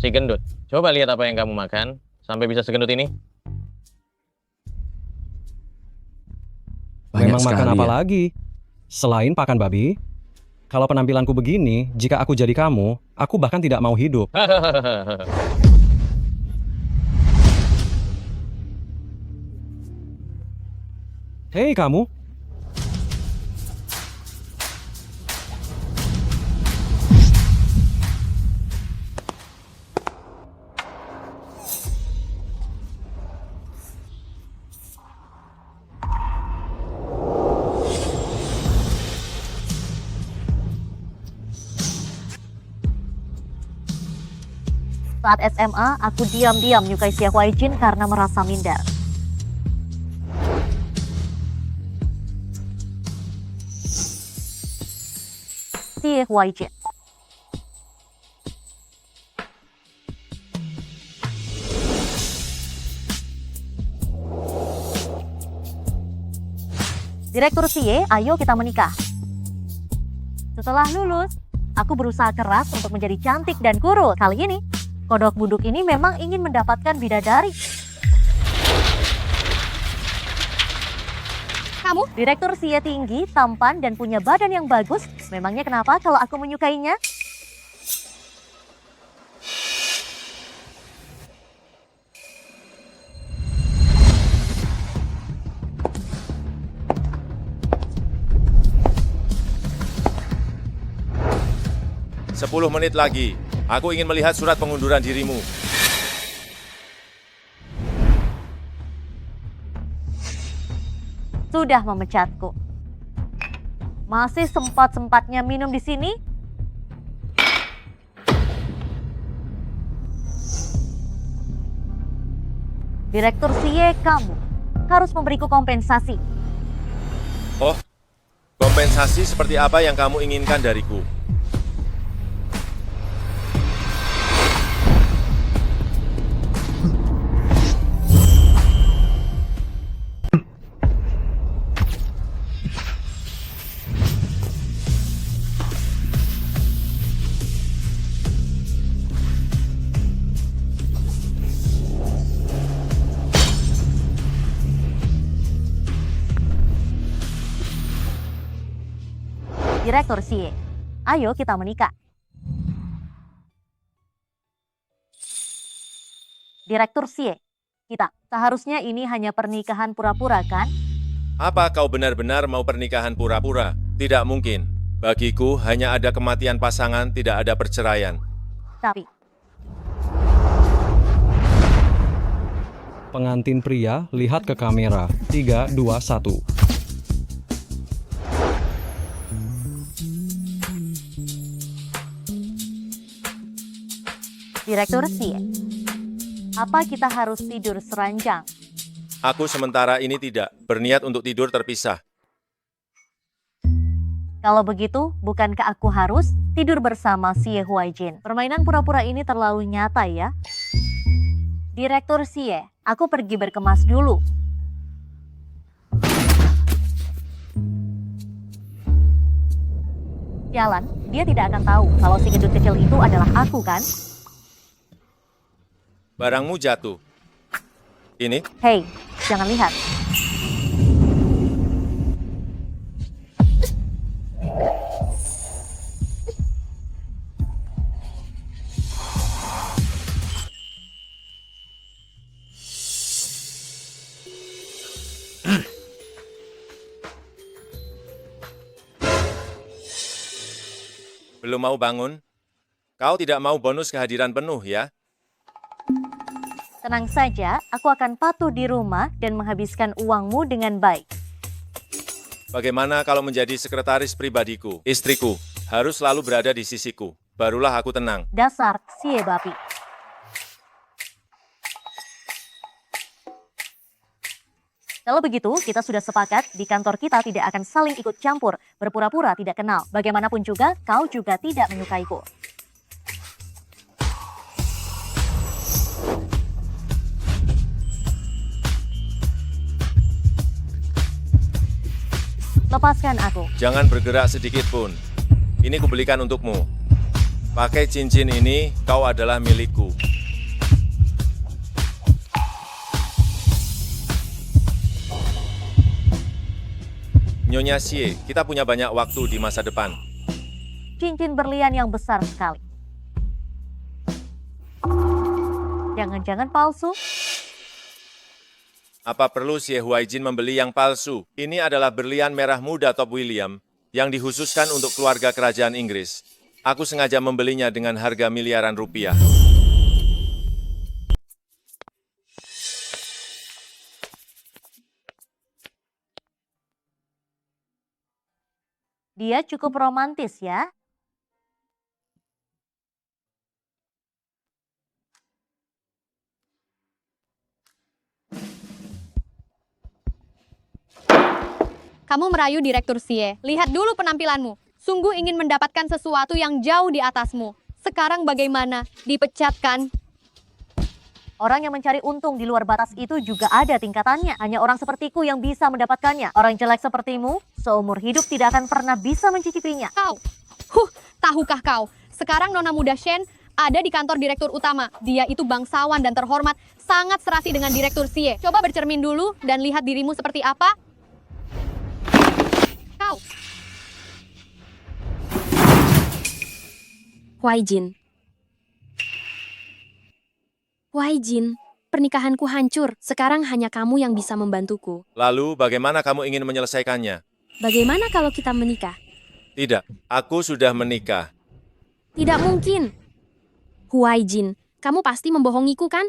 Si gendut, coba lihat apa yang kamu makan, sampai bisa segendut ini. Banyak Memang makan sekali apa ya. lagi? Selain pakan babi? Kalau penampilanku begini, jika aku jadi kamu, aku bahkan tidak mau hidup. Hei kamu, Saat SMA, aku diam-diam menyukai Xie Huaijin karena merasa minder. Xie Huaijin. Direktur Xie, ayo kita menikah. Setelah lulus, aku berusaha keras untuk menjadi cantik dan kurus. Kali ini, kodok buduk ini memang ingin mendapatkan bidadari. Kamu, Direktur Xie tinggi, tampan, dan punya badan yang bagus. Memangnya kenapa kalau aku menyukainya? Sepuluh menit lagi. Aku ingin melihat surat pengunduran dirimu. Sudah memecatku. Masih sempat-sempatnya minum di sini? Direktur Xie, kamu harus memberiku kompensasi. Oh, kompensasi seperti apa yang kamu inginkan dariku? Direktur Xie, ayo kita menikah. Direktur Xie, kita seharusnya ini hanya pernikahan pura-pura kan? Apa kau benar-benar mau pernikahan pura-pura? Tidak mungkin. Bagiku hanya ada kematian pasangan, tidak ada perceraian. Tapi pengantin pria, lihat ke kamera. 3, 2, 1. Direktur Xie, apa kita harus tidur seranjang? Aku sementara ini tidak berniat untuk tidur terpisah. Kalau begitu, bukankah aku harus tidur bersama Xie Huaijin? Permainan pura-pura ini terlalu nyata ya. Direktur Xie, aku pergi berkemas dulu. Jalan, dia tidak akan tahu kalau si gendut kecil itu adalah aku kan? Barangmu jatuh. Ini? Hei, jangan lihat. Belum mau bangun? Kau tidak mau bonus kehadiran penuh ya? Tenang saja, aku akan patuh di rumah dan menghabiskan uangmu dengan baik. Bagaimana kalau menjadi sekretaris pribadiku? Istriku harus selalu berada di sisiku. Barulah aku tenang. Dasar Xie babi. Kalau begitu, kita sudah sepakat di kantor kita tidak akan saling ikut campur, berpura-pura tidak kenal. Bagaimanapun juga, kau juga tidak menyukaiku. Lepaskan aku. Jangan bergerak sedikit pun. Ini kubelikan untukmu. Pakai cincin ini, kau adalah milikku. Nyonya Xie, kita punya banyak waktu di masa depan. Cincin berlian yang besar sekali. Jangan-jangan palsu? Apa perlu Xie Huaijin membeli yang palsu? Ini adalah berlian merah muda Top William yang dikhususkan untuk keluarga kerajaan Inggris. Aku sengaja membelinya dengan harga miliaran rupiah. Dia cukup romantis ya. Kamu merayu Direktur Xie. Lihat dulu penampilanmu. Sungguh ingin mendapatkan sesuatu yang jauh di atasmu. Sekarang bagaimana? Dipecat kan? Orang yang mencari untung di luar batas itu juga ada tingkatannya. Hanya orang sepertiku yang bisa mendapatkannya. Orang jelek sepertimu, seumur hidup tidak akan pernah bisa mencicipinya. Kau. Tahukah kau? Sekarang Nona Muda Shen ada di kantor Direktur Utama. Dia itu bangsawan dan terhormat. Sangat serasi dengan Direktur Xie. Coba bercermin dulu dan lihat dirimu seperti apa. Kau. Huaijin. Huaijin, pernikahanku hancur. Sekarang hanya kamu yang bisa membantuku. Lalu, bagaimana kamu ingin menyelesaikannya? Bagaimana kalau kita menikah? Tidak, aku sudah menikah. Tidak mungkin. Huaijin, kamu pasti membohongiku kan?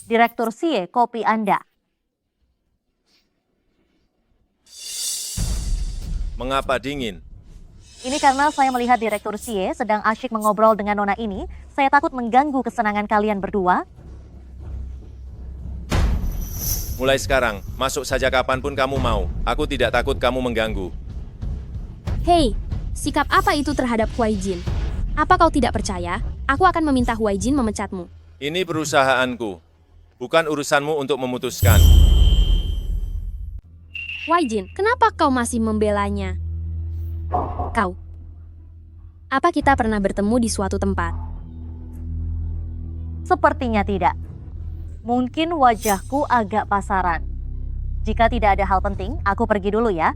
Direktur Xie, kopi Anda. Mengapa dingin? Ini karena saya melihat Direktur Xie sedang asyik mengobrol dengan nona ini. Saya takut mengganggu kesenangan kalian berdua. Mulai sekarang, masuk saja kapanpun kamu mau. Aku tidak takut kamu mengganggu. Hei, sikap apa itu terhadap Huaijin? Apa kau tidak percaya? Aku akan meminta Huaijin memecatmu. Ini perusahaanku. Bukan urusanmu untuk memutuskan. Huaijin, kenapa kau masih membelanya? Kau. Apa kita pernah bertemu di suatu tempat? Sepertinya tidak. Mungkin wajahku agak pasaran. Jika tidak ada hal penting, aku pergi dulu ya.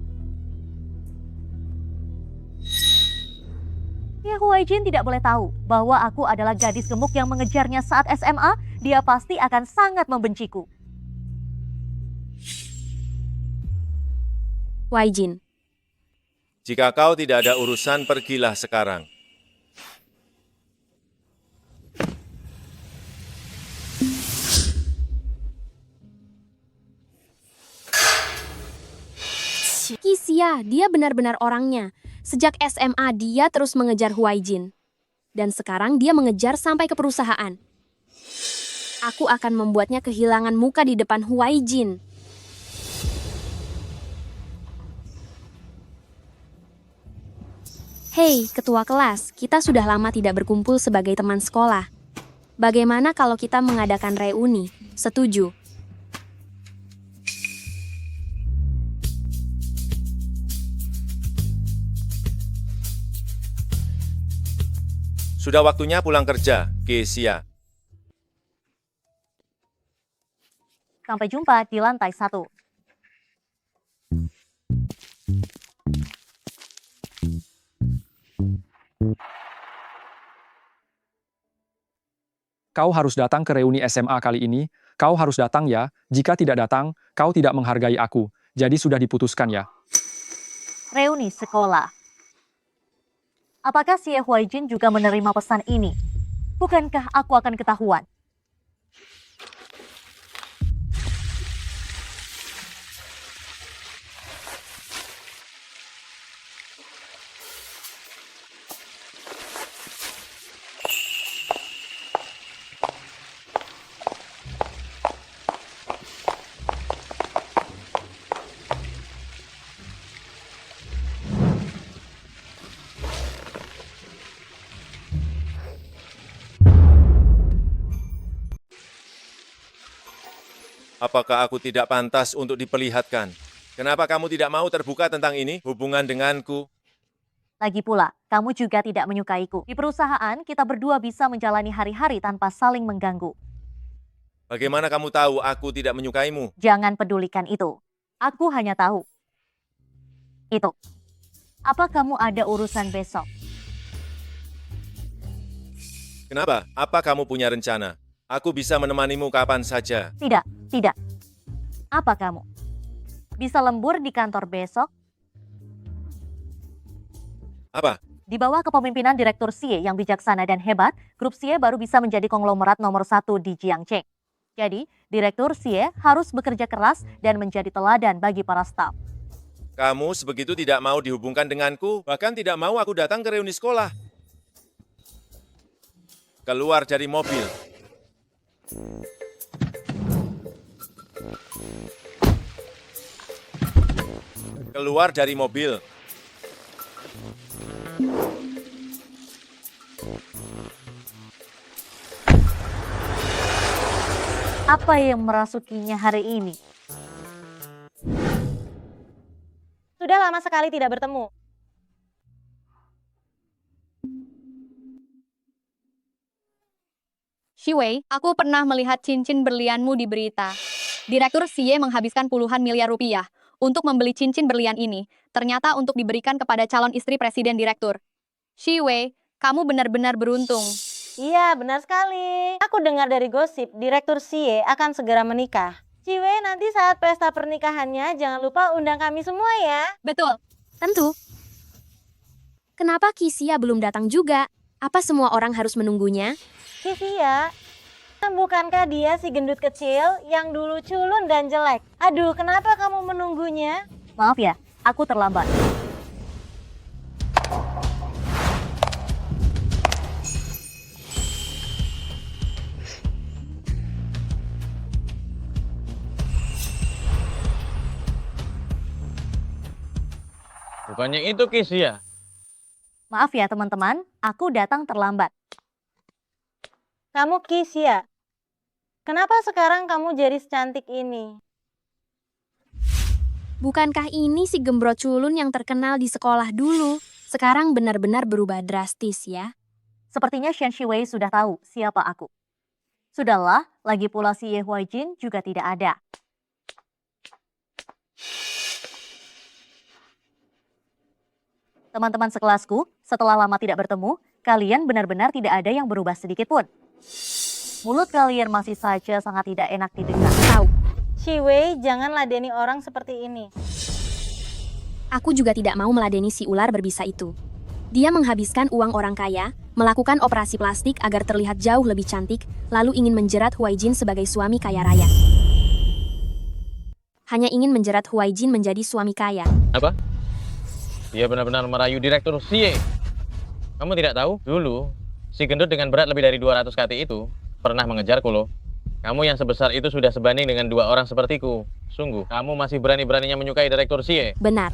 Ya, Huaijin tidak boleh tahu bahwa aku adalah gadis gemuk yang mengejarnya saat SMA. Dia pasti akan sangat membenciku. Huaijin, Jika kau tidak ada urusan, pergilah sekarang. Kisia, dia benar-benar orangnya. Sejak SMA dia terus mengejar Huaijin. Dan sekarang dia mengejar sampai ke perusahaan. Aku akan membuatnya kehilangan muka di depan Huaijin. Hei, ketua kelas, kita sudah lama tidak berkumpul sebagai teman sekolah. Bagaimana kalau kita mengadakan reuni? Setuju. Sudah waktunya pulang kerja, Kesia. Sampai jumpa di lantai 1. Kau harus datang ke reuni SMA kali ini. Kau harus datang ya. Jika tidak datang, kau tidak menghargai aku. Jadi sudah diputuskan ya. Reuni sekolah. Apakah Xie Huaijin juga menerima pesan ini? Bukankah aku akan ketahuan? Apakah aku tidak pantas untuk diperlihatkan? Kenapa kamu tidak mau terbuka tentang ini, hubungan denganku? Lagi pula, kamu juga tidak menyukaiku. Di perusahaan, kita berdua bisa menjalani hari-hari tanpa saling mengganggu. Bagaimana kamu tahu aku tidak menyukaimu? Jangan pedulikan itu. Aku hanya tahu. Itu. Apa kamu ada urusan besok? Kenapa? Apa kamu punya rencana? Aku bisa menemanimu kapan saja. Tidak, tidak. Apa kamu? Bisa lembur di kantor besok? Apa? Di bawah kepemimpinan Direktur Xie yang bijaksana dan hebat, Grup Xie baru bisa menjadi konglomerat nomor 1 di Jiangcheng. Jadi, Direktur Xie harus bekerja keras dan menjadi teladan bagi para staf. Kamu sebegitu tidak mau dihubungkan denganku, bahkan tidak mau aku datang ke reuni sekolah. Keluar dari mobil. Keluar dari mobil. Apa yang merasukinya hari ini? Sudah lama sekali tidak bertemu. Shiwei, aku pernah melihat cincin berlianmu di berita. Direktur Xie menghabiskan puluhan miliar rupiah untuk membeli cincin berlian ini, ternyata untuk diberikan kepada calon istri presiden direktur. Shiwei, kamu benar-benar beruntung. Iya, benar sekali. Aku dengar dari gosip, Direktur Xie akan segera menikah. Ciwe, nanti saat pesta pernikahannya jangan lupa undang kami semua ya. Betul. Tentu. Kenapa Kisia belum datang juga? Apa semua orang harus menunggunya? Kisia, bukankah dia si gendut kecil yang dulu culun dan jelek? Aduh, kenapa kamu menunggunya? Maaf ya, aku terlambat. Bukannya itu Kisia. Maaf ya teman-teman, aku datang terlambat. Kamu Kisia. Kenapa sekarang kamu jadi secantik ini? Bukankah ini si gembrot culun yang terkenal di sekolah dulu? Sekarang benar-benar berubah drastis ya. Sepertinya Shen Shiwei sudah tahu siapa aku. Sudahlah, lagi pula si Ye Huaijin juga tidak ada. Teman-teman sekelasku, setelah lama tidak bertemu, kalian benar-benar tidak ada yang berubah sedikit pun. Mulut kalian masih saja sangat tidak enak didengar. Tahu, Ciwe, jangan ladeni orang seperti ini. aku juga tidak mau meladeni si ular berbisa itu. Dia menghabiskan uang orang kaya, melakukan operasi plastik agar terlihat jauh lebih cantik, lalu ingin menjerat Huaijin sebagai suami kaya raya. Hanya ingin menjerat Huaijin menjadi suami kaya. Apa? Dia benar-benar merayu Direktur Xie. Kamu tidak tahu? Dulu, si gendut dengan berat lebih dari 200 kati itu pernah mengejarku loh. Kamu yang sebesar itu sudah sebanding dengan dua orang sepertiku. Sungguh, kamu masih berani-beraninya menyukai Direktur Xie. Benar.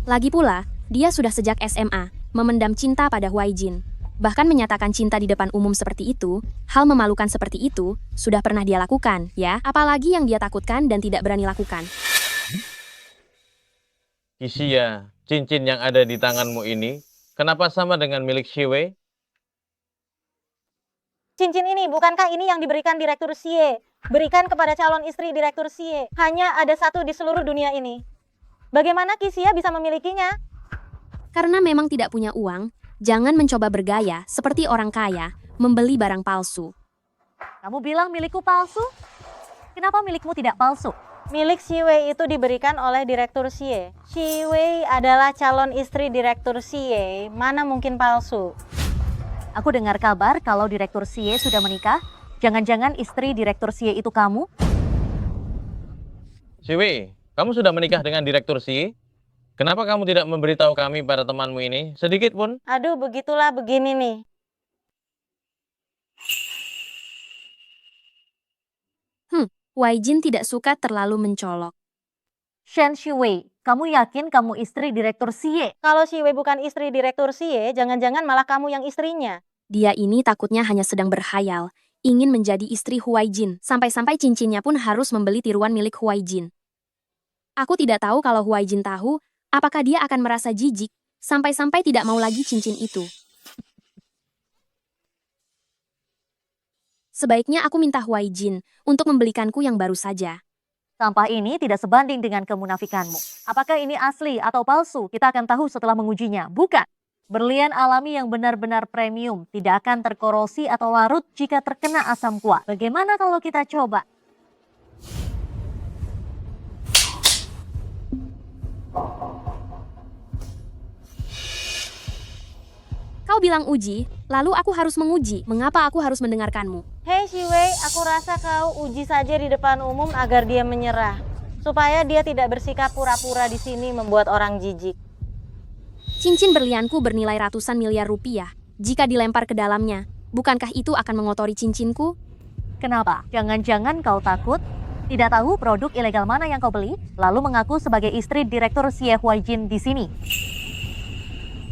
Lagi pula, dia sudah sejak SMA, memendam cinta pada Huaijin. Bahkan menyatakan cinta di depan umum seperti itu, hal memalukan seperti itu, sudah pernah dia lakukan, ya? Apalagi yang dia takutkan dan tidak berani lakukan. Kisia, cincin yang ada di tanganmu ini, kenapa sama dengan milik Shiwei? Cincin ini, bukankah ini yang diberikan Direktur Xie? Berikan kepada calon istri Direktur Xie. Hanya ada satu di seluruh dunia ini. Bagaimana Kisia bisa memilikinya? Karena memang tidak punya uang, jangan mencoba bergaya seperti orang kaya, membeli barang palsu. Kamu bilang milikku palsu? Kenapa milikmu tidak palsu? Milik Shiwei itu diberikan oleh Direktur Xie. Shiwei adalah calon istri Direktur Xie. Mana mungkin palsu? Aku dengar kabar kalau Direktur Xie sudah menikah. Jangan-jangan istri Direktur Xie itu kamu? Shiwei, kamu sudah menikah dengan Direktur Xie? Kenapa kamu tidak memberitahu kami pada temanmu ini sedikit pun? Aduh, begitulah begini nih. Huaijin tidak suka terlalu mencolok. Shen Shiwei, kamu yakin kamu istri Direktur Xie? Kalau Shiwei bukan istri Direktur Xie, jangan-jangan malah kamu yang istrinya. Dia ini takutnya hanya sedang berhayal, ingin menjadi istri Huaijin. Sampai-sampai cincinnya pun harus membeli tiruan milik Huaijin. Aku tidak tahu kalau Huaijin tahu, apakah dia akan merasa jijik, sampai-sampai tidak mau lagi cincin itu. Sebaiknya aku minta Huaijin untuk membelikanku yang baru saja. Sampah ini tidak sebanding dengan kemunafikanmu. Apakah ini asli atau palsu? Kita akan tahu setelah mengujinya. Bukan. Berlian alami yang benar-benar premium tidak akan terkorosi atau larut jika terkena asam kuat. Bagaimana kalau kita coba? Kau bilang uji, lalu aku harus menguji. Mengapa aku harus mendengarkanmu? Hei Shiwei, aku rasa kau uji saja di depan umum agar dia menyerah. Supaya dia tidak bersikap pura-pura di sini membuat orang jijik. Cincin berlianku bernilai ratusan miliar rupiah. Jika dilempar ke dalamnya, bukankah itu akan mengotori cincinku? Kenapa? Jangan-jangan kau takut? Tidak tahu produk ilegal mana yang kau beli, lalu mengaku sebagai istri Direktur Xie Huaijin di sini.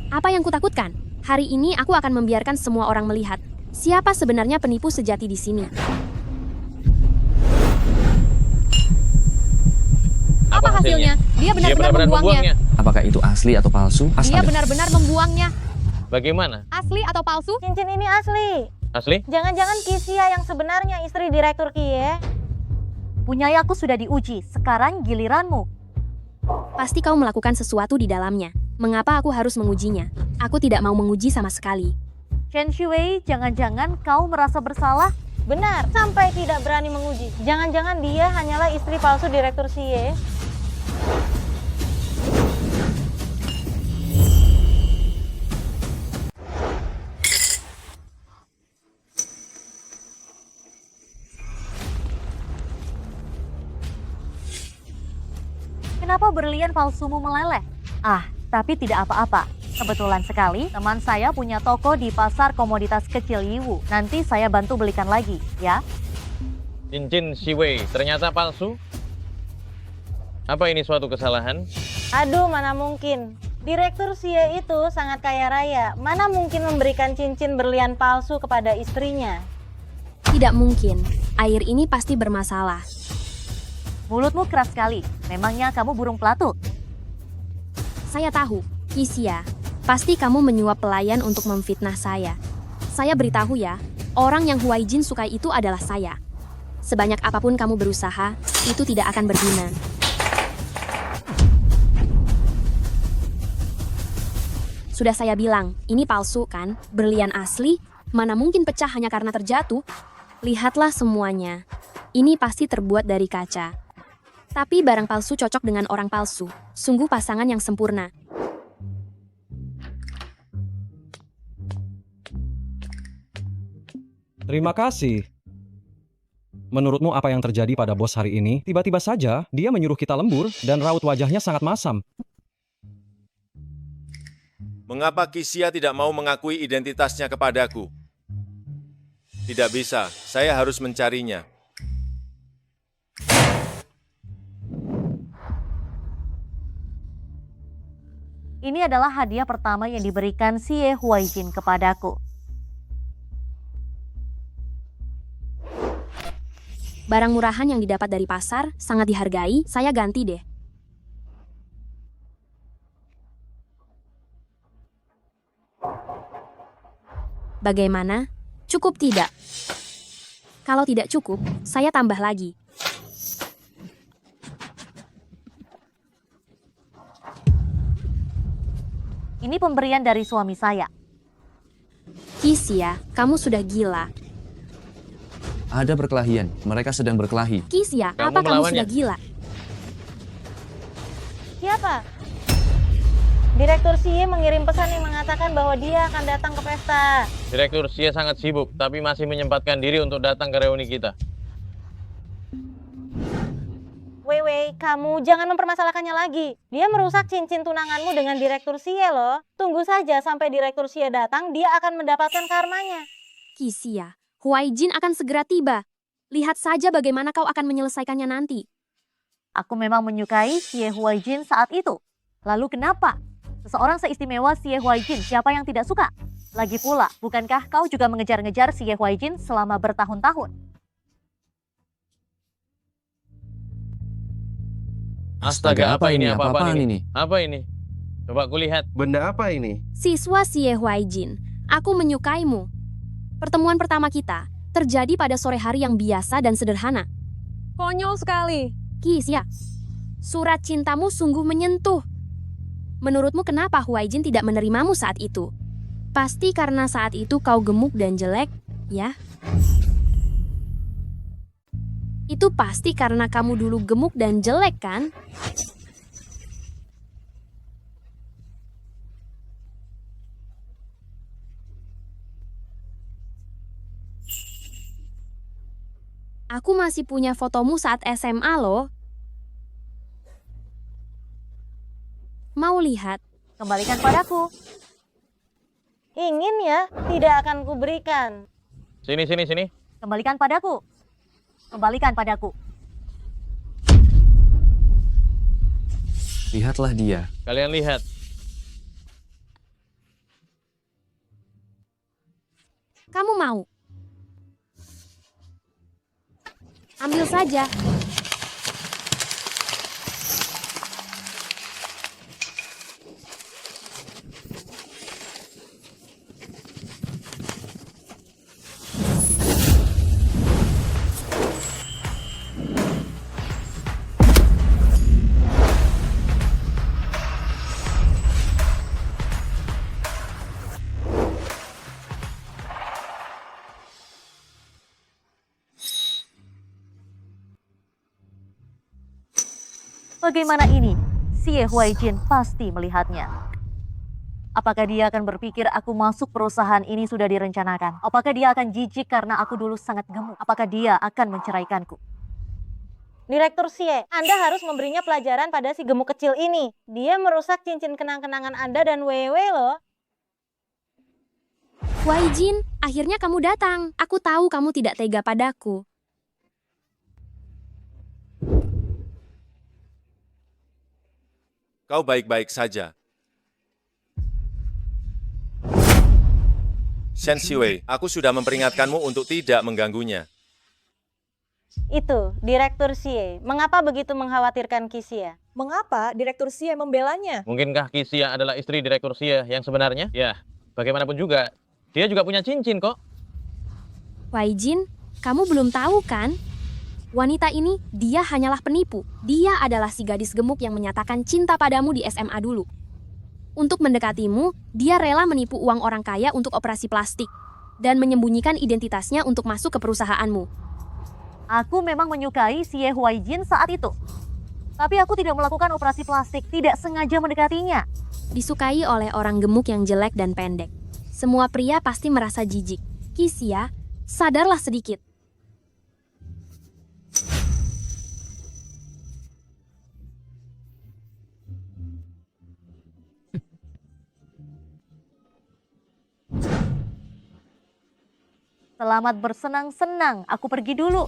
Apa yang kutakutkan? Hari ini aku akan membiarkan semua orang melihat siapa sebenarnya penipu sejati di sini. Apa hasilnya? Dia benar-benar membuangnya. Apakah itu asli atau palsu? Dia Astaga. benar-benar membuangnya. Bagaimana? Asli atau palsu? Cincin ini asli. Asli? Jangan-jangan Xia yang sebenarnya istri Direktur Kie. Punyai aku sudah diuji, sekarang giliranmu. Pasti kau melakukan sesuatu di dalamnya. Mengapa aku harus mengujinya? Aku tidak mau menguji sama sekali. Chen Shui, jangan-jangan kau merasa bersalah? Benar, sampai tidak berani menguji. Jangan-jangan dia hanyalah istri palsu Direktur Xie. Kenapa berlian palsumu meleleh? Ah, tapi tidak apa-apa. Kebetulan sekali, teman saya punya toko di pasar komoditas kecil Yiwu. Nanti saya bantu belikan lagi, ya. Cincin Shiwei ternyata palsu? Apa ini suatu kesalahan? Aduh, mana mungkin. Direktur Xie itu sangat kaya raya. Mana mungkin memberikan cincin berlian palsu kepada istrinya? Tidak mungkin. Air ini pasti bermasalah. Mulutmu keras sekali. Memangnya kamu burung pelatuk? Saya tahu, Xia. Pasti kamu menyuap pelayan untuk memfitnah saya. Saya beritahu ya, orang yang Huaijin sukai itu adalah saya. Sebanyak apapun kamu berusaha, itu tidak akan berguna. Sudah saya bilang, ini palsu kan? Berlian asli? Mana mungkin pecah hanya karena terjatuh? Lihatlah semuanya. Ini pasti terbuat dari kaca. Tapi barang palsu cocok dengan orang palsu. Sungguh pasangan yang sempurna. Terima kasih. Menurutmu apa yang terjadi pada bos hari ini? Tiba-tiba saja dia menyuruh kita lembur dan raut wajahnya sangat masam. Mengapa Xia tidak mau mengakui identitasnya kepadaku? Tidak bisa, saya harus mencarinya. Ini adalah hadiah pertama yang diberikan Xie Huaijin kepadaku. Barang murahan yang didapat dari pasar sangat dihargai, saya ganti deh. Bagaimana? Cukup tidak? Kalau tidak cukup, saya tambah lagi. Ini pemberian dari suami saya. Xia, kamu sudah gila. Ada perkelahian. Mereka sedang berkelahi. Xia, Kamu apa kamu melawannya? sudah gila? Siapa? Direktur Xie mengirim pesan yang mengatakan bahwa dia akan datang ke pesta. Direktur Xie sangat sibuk, tapi masih menyempatkan diri untuk datang ke reuni kita. Wei, kamu jangan mempermasalahkannya lagi. Dia merusak cincin tunanganmu dengan Direktur Xie loh. Tunggu saja sampai Direktur Xie datang, dia akan mendapatkan karmanya. Xia, Huaijin akan segera tiba. Lihat saja bagaimana kau akan menyelesaikannya nanti. Aku memang menyukai Xie Huaijin saat itu. Lalu kenapa? Seseorang seistimewa Xie Huaijin, siapa yang tidak suka? Lagi pula, bukankah kau juga mengejar-ngejar Xie Huaijin selama bertahun-tahun? Astaga, apa ini? Apa-apaan ini? Apa ini? Coba kulihat. Benda apa ini? Siswa Xie Huaijin, aku menyukaimu. Pertemuan pertama kita terjadi pada sore hari yang biasa dan sederhana. Konyol sekali. Xia, surat cintamu sungguh menyentuh. Menurutmu kenapa Huaijin tidak menerimamu saat itu? Pasti karena saat itu kau gemuk dan jelek, ya? Itu pasti karena kamu dulu gemuk dan jelek, kan? Aku masih punya fotomu saat SMA loh. Mau lihat? Kembalikan padaku. Ingin ya, tidak akan kuberikan. Sini. Kembalikan padaku. Kembalikan padaku. Lihatlah dia. Kalian lihat. Kamu mau? Ambil saja. Bagaimana ini? Xie Huaijin pasti melihatnya. Apakah dia akan berpikir aku masuk perusahaan ini sudah direncanakan? Apakah dia akan jijik karena aku dulu sangat gemuk? Apakah dia akan menceraikanku? Direktur Xie, Anda harus memberinya pelajaran pada si gemuk kecil ini. Dia merusak cincin kenang-kenangan Anda dan Wewe loh. Huaijin, akhirnya kamu datang. Aku tahu kamu tidak tega padaku. Kau baik-baik saja. Shen Xiwei, aku sudah memperingatkanmu untuk tidak mengganggunya. Itu, Direktur Xie. Mengapa begitu mengkhawatirkan Xie? Mengapa Direktur Xie membelanya? Mungkinkah Xia adalah istri Direktur Xie yang sebenarnya? Ya, bagaimanapun juga, dia juga punya cincin kok. Huaijin, kamu belum tahu kan? Wanita ini, dia hanyalah penipu. Dia adalah si gadis gemuk yang menyatakan cinta padamu di SMA dulu. Untuk mendekatimu, dia rela menipu uang orang kaya untuk operasi plastik dan menyembunyikan identitasnya untuk masuk ke perusahaanmu. Aku memang menyukai Xie Huaijin saat itu. Tapi aku tidak melakukan operasi plastik, tidak sengaja mendekatinya. Disukai oleh orang gemuk yang jelek dan pendek. Semua pria pasti merasa jijik. Xia, sadarlah sedikit. Selamat bersenang-senang, aku pergi dulu.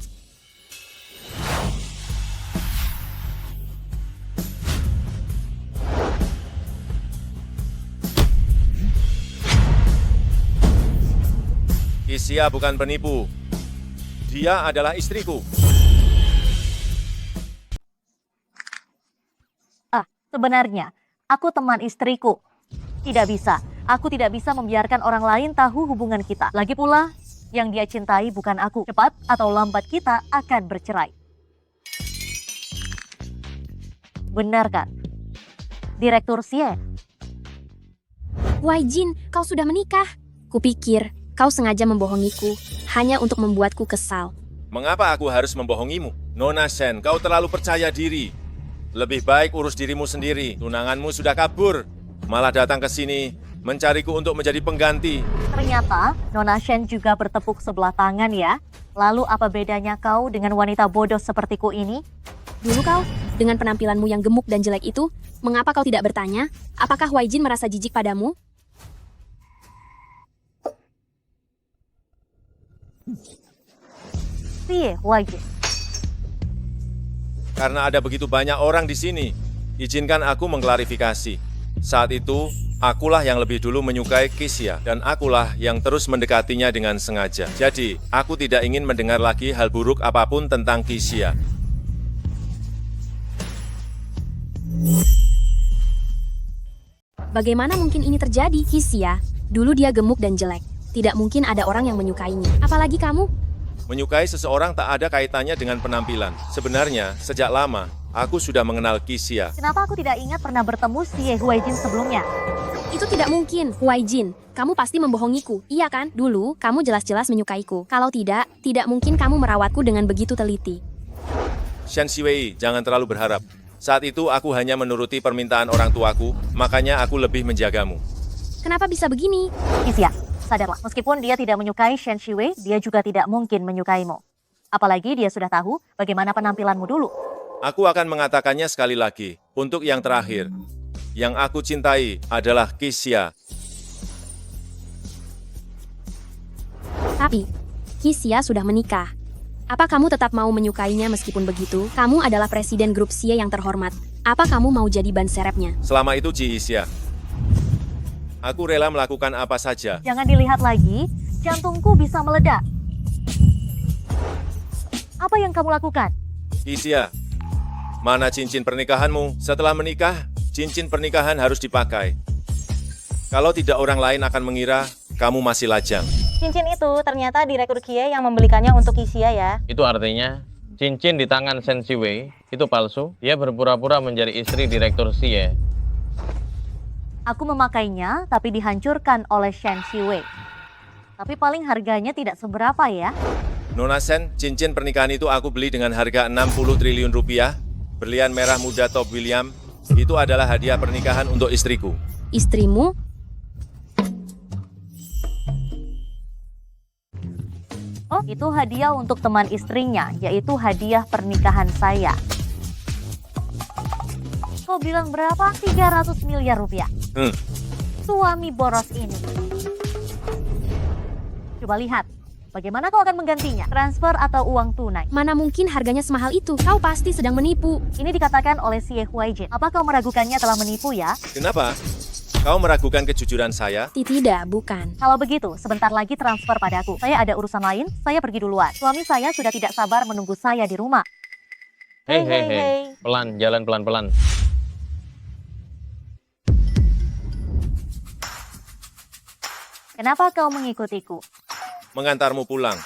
Xia bukan penipu. Dia adalah istriku. Sebenarnya, aku teman istriku. Tidak bisa, aku tidak bisa membiarkan orang lain tahu hubungan kita. Lagi pula, yang dia cintai bukan aku. Cepat atau lambat kita akan bercerai. Benar kan? Direktur Xie, Huaijin, kau sudah menikah. Kupikir kau sengaja membohongiku hanya untuk membuatku kesal. Mengapa aku harus membohongimu? Nona Shen, kau terlalu percaya diri. Lebih baik urus dirimu sendiri. Tunanganmu sudah kabur. Malah datang ke sini mencariku untuk menjadi pengganti. ternyata Nona Shen juga bertepuk sebelah tangan ya. Lalu apa bedanya kau dengan wanita bodoh sepertiku ini? Dulu kau, dengan penampilanmu yang gemuk dan jelek itu, mengapa kau tidak bertanya, apakah Huaijin merasa jijik padamu? Xie Huaijin. Karena ada begitu banyak orang di sini, izinkan aku mengklarifikasi. Saat itu, akulah yang lebih dulu menyukai Xia, dan akulah yang terus mendekatinya dengan sengaja. Jadi, aku tidak ingin mendengar lagi hal buruk apapun tentang Xia. Bagaimana mungkin ini terjadi, Xia? Dulu dia gemuk dan jelek. Tidak mungkin ada orang yang menyukainya. Apalagi kamu. Menyukai seseorang tak ada kaitannya dengan penampilan. Sebenarnya, sejak lama, aku sudah mengenal Xia. Kenapa aku tidak ingat pernah bertemu Xie Huaijin sebelumnya? Itu tidak mungkin, Huaijin. Kamu pasti membohongiku, iya kan? Dulu, kamu jelas-jelas menyukaiku. Kalau tidak mungkin kamu merawatku dengan begitu teliti. Shen Shiwei, jangan terlalu berharap. Saat itu aku hanya menuruti permintaan orang tuaku, makanya aku lebih menjagamu. Kenapa bisa begini? Xia, sadarlah. Meskipun dia tidak menyukai Shen Shiwei, dia juga tidak mungkin menyukaimu. Apalagi dia sudah tahu bagaimana penampilanmu dulu. Aku akan mengatakannya sekali lagi, untuk yang terakhir. Yang aku cintai adalah Xia. Tapi, Xia sudah menikah. Apa kamu tetap mau menyukainya meskipun begitu? Kamu adalah presiden grup Xie yang terhormat. Apa kamu mau jadi ban serepnya? Selama itu Xia, aku rela melakukan apa saja. Jangan dilihat lagi, jantungku bisa meledak. Apa yang kamu lakukan? Xia, mana cincin pernikahanmu? Setelah menikah, cincin pernikahan harus dipakai. Kalau tidak orang lain akan mengira kamu masih lajang. Cincin itu ternyata Direktur Xie yang membelikannya untuk Xia ya. Itu artinya, cincin di tangan Shen Shiwei itu palsu. Dia berpura-pura menjadi istri Direktur Xie. Aku memakainya, tapi dihancurkan oleh Shen Shiwei. Tapi paling harganya tidak seberapa ya. Nona Shen, cincin pernikahan itu aku beli dengan harga 60 triliun rupiah. Berlian merah muda Top William, itu adalah hadiah pernikahan untuk istriku. Istrimu? Oh, itu hadiah untuk teman istrinya, yaitu hadiah pernikahan saya. Kau bilang berapa? 300 miliar rupiah. Suami boros ini. Coba lihat, bagaimana kau akan menggantinya? Transfer atau uang tunai? Mana mungkin harganya semahal itu? Kau pasti sedang menipu. Ini dikatakan oleh Xie Huaijin. Apa kau meragukannya telah menipu ya? Kenapa? Kau meragukan kejujuran saya? Tidak, bukan. Kalau begitu, sebentar lagi transfer padaku. Saya ada urusan lain, saya pergi duluan. Suami saya sudah tidak sabar menunggu saya di rumah. Hei, Hei, hei, hei, hei. hei. Pelan, jalan pelan-pelan. Kenapa kau mengikutiku? Mengantarmu pulang.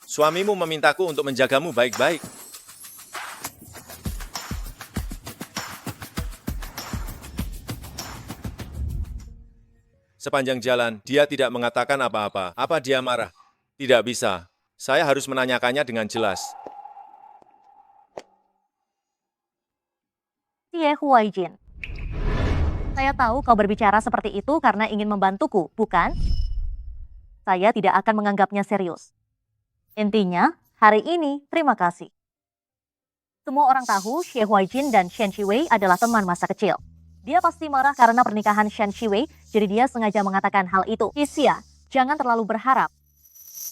Suamimu memintaku untuk menjagamu baik-baik. Sepanjang jalan, dia tidak mengatakan apa-apa. Apa dia marah? Tidak bisa. Saya harus menanyakannya dengan jelas. Xie Huaijin. Saya tahu kau berbicara seperti itu karena ingin membantuku, bukan? Saya tidak akan menganggapnya serius. Intinya, hari ini, terima kasih. Semua orang tahu Xie Huaijin dan Shen Shiwei adalah teman masa kecil. Dia pasti marah karena pernikahan Shen Shiwei, jadi dia sengaja mengatakan hal itu. Xia, jangan terlalu berharap.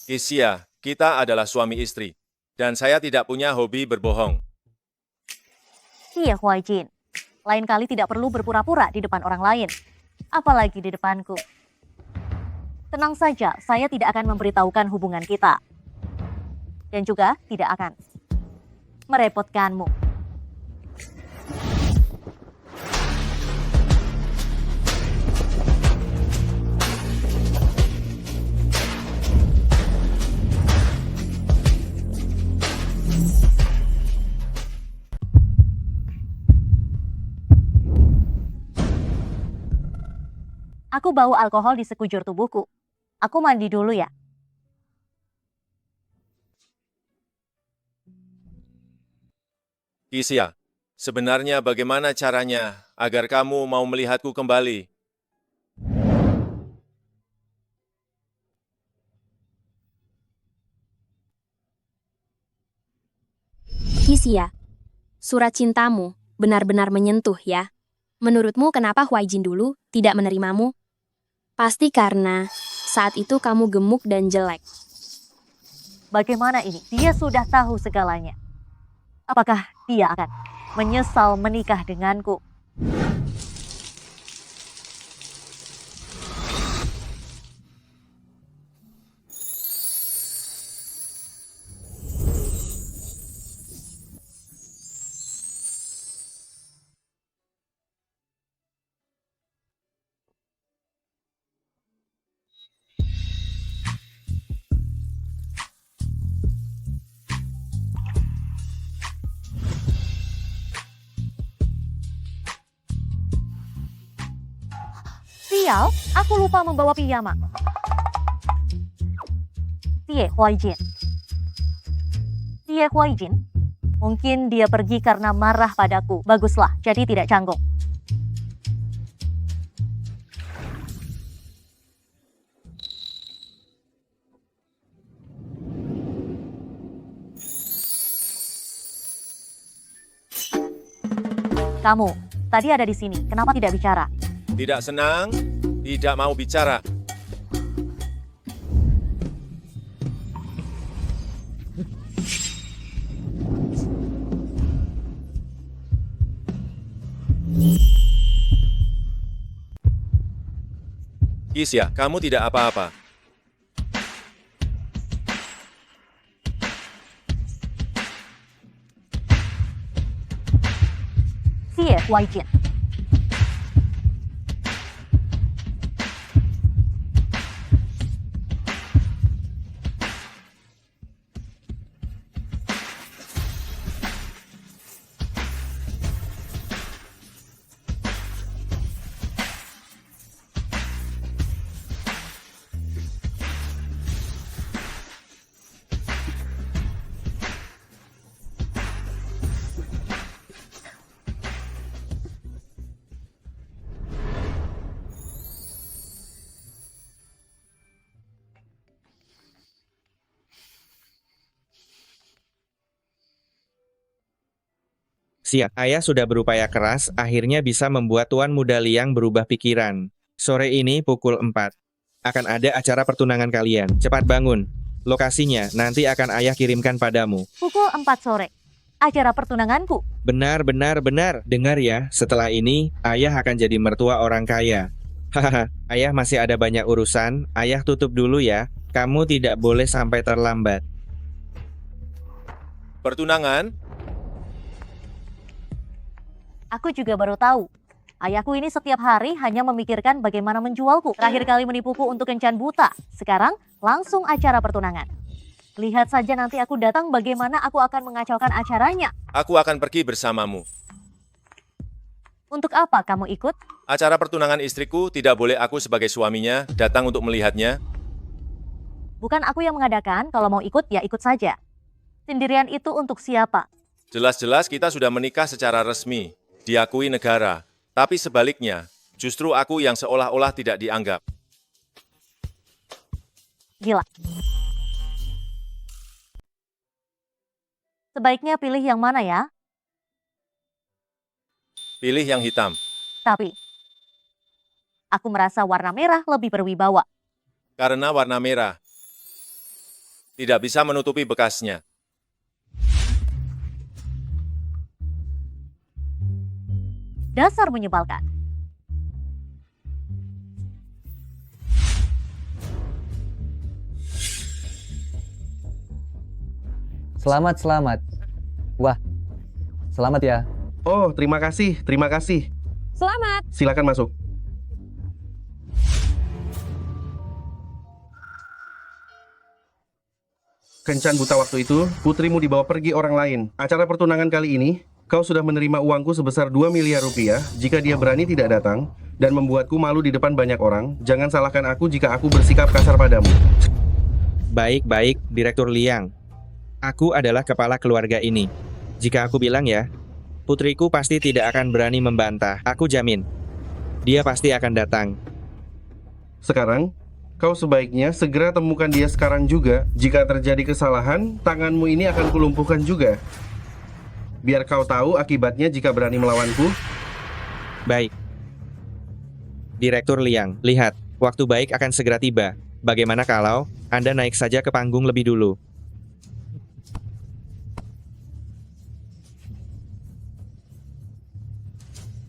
Xia, kita adalah suami istri. Dan saya tidak punya hobi berbohong. Xie Huaijin, lain kali tidak perlu berpura-pura di depan orang lain. Apalagi di depanku. Tenang saja, saya tidak akan memberitahukan hubungan kita. Dan juga tidak akan merepotkanmu. Aku bau alkohol di sekujur tubuhku. Aku mandi dulu ya. Xia, sebenarnya bagaimana caranya agar kamu mau melihatku kembali? Xia, surat cintamu benar-benar menyentuh ya. Menurutmu kenapa Huaijin dulu tidak menerimamu? Pasti karena saat itu kamu gemuk dan jelek. Bagaimana ini? Dia sudah tahu segalanya. Apakah dia akan menyesal menikah denganku? Sial, aku lupa membawa piyama. Xie Huaijin. Xie Huaijin? Mungkin dia pergi karena marah padaku. Baguslah, jadi tidak canggung. Kamu, tadi ada di sini. Kenapa tidak bicara? Tidak senang, tidak mau bicara. Kisya, kamu tidak apa-apa. Xie Huaijin. Siap, ayah sudah berupaya keras, akhirnya bisa membuat Tuan Muda Liang berubah pikiran. Sore ini pukul 4. Akan ada acara pertunangan kalian. Cepat bangun. Lokasinya nanti akan ayah kirimkan padamu. Pukul 4 sore. Acara pertunanganku. Benar. Dengar ya, setelah ini, ayah akan jadi mertua orang kaya. Hahaha, ayah masih ada banyak urusan, ayah tutup dulu ya. Kamu tidak boleh sampai terlambat. Pertunangan? Aku juga baru tahu. Ayahku ini setiap hari hanya memikirkan bagaimana menjualku. Terakhir kali menipuku untuk kencan buta. Sekarang langsung acara pertunangan. Lihat saja nanti aku datang bagaimana aku akan mengacaukan acaranya. Aku akan pergi bersamamu. Untuk apa kamu ikut? Acara pertunangan istriku tidak boleh aku sebagai suaminya datang untuk melihatnya. Bukan aku yang mengadakan, kalau mau ikut ya ikut saja. Sendirian itu untuk siapa? Jelas-jelas kita sudah menikah secara resmi, diakui negara. Tapi sebaliknya, justru aku yang seolah-olah tidak dianggap. Gila. Sebaiknya pilih yang mana ya? Pilih yang hitam. Tapi, aku merasa warna merah lebih berwibawa. Karena warna merah tidak bisa menutupi bekasnya. Dasar menyebalkan. Selamat. Wah, selamat ya. Oh, terima kasih. Selamat. Silakan masuk. Kencan buta waktu itu, putrimu dibawa pergi orang lain. Acara pertunangan kali ini, kau sudah menerima uangku sebesar 2 miliar rupiah jika dia berani tidak datang dan membuatku malu di depan banyak orang. Jangan salahkan aku jika aku bersikap kasar padamu. Baik, Direktur Liang. Aku adalah kepala keluarga ini. Jika aku bilang ya, putriku pasti tidak akan berani membantah. Aku jamin. Dia pasti akan datang. Sekarang, kau sebaiknya segera temukan dia sekarang juga. Jika terjadi kesalahan, tanganmu ini akan kulumpuhkan juga. Biar kau tahu akibatnya jika berani melawanku. Baik. Direktur Liang, lihat, waktu baik akan segera tiba. Bagaimana kalau Anda naik saja ke panggung lebih dulu?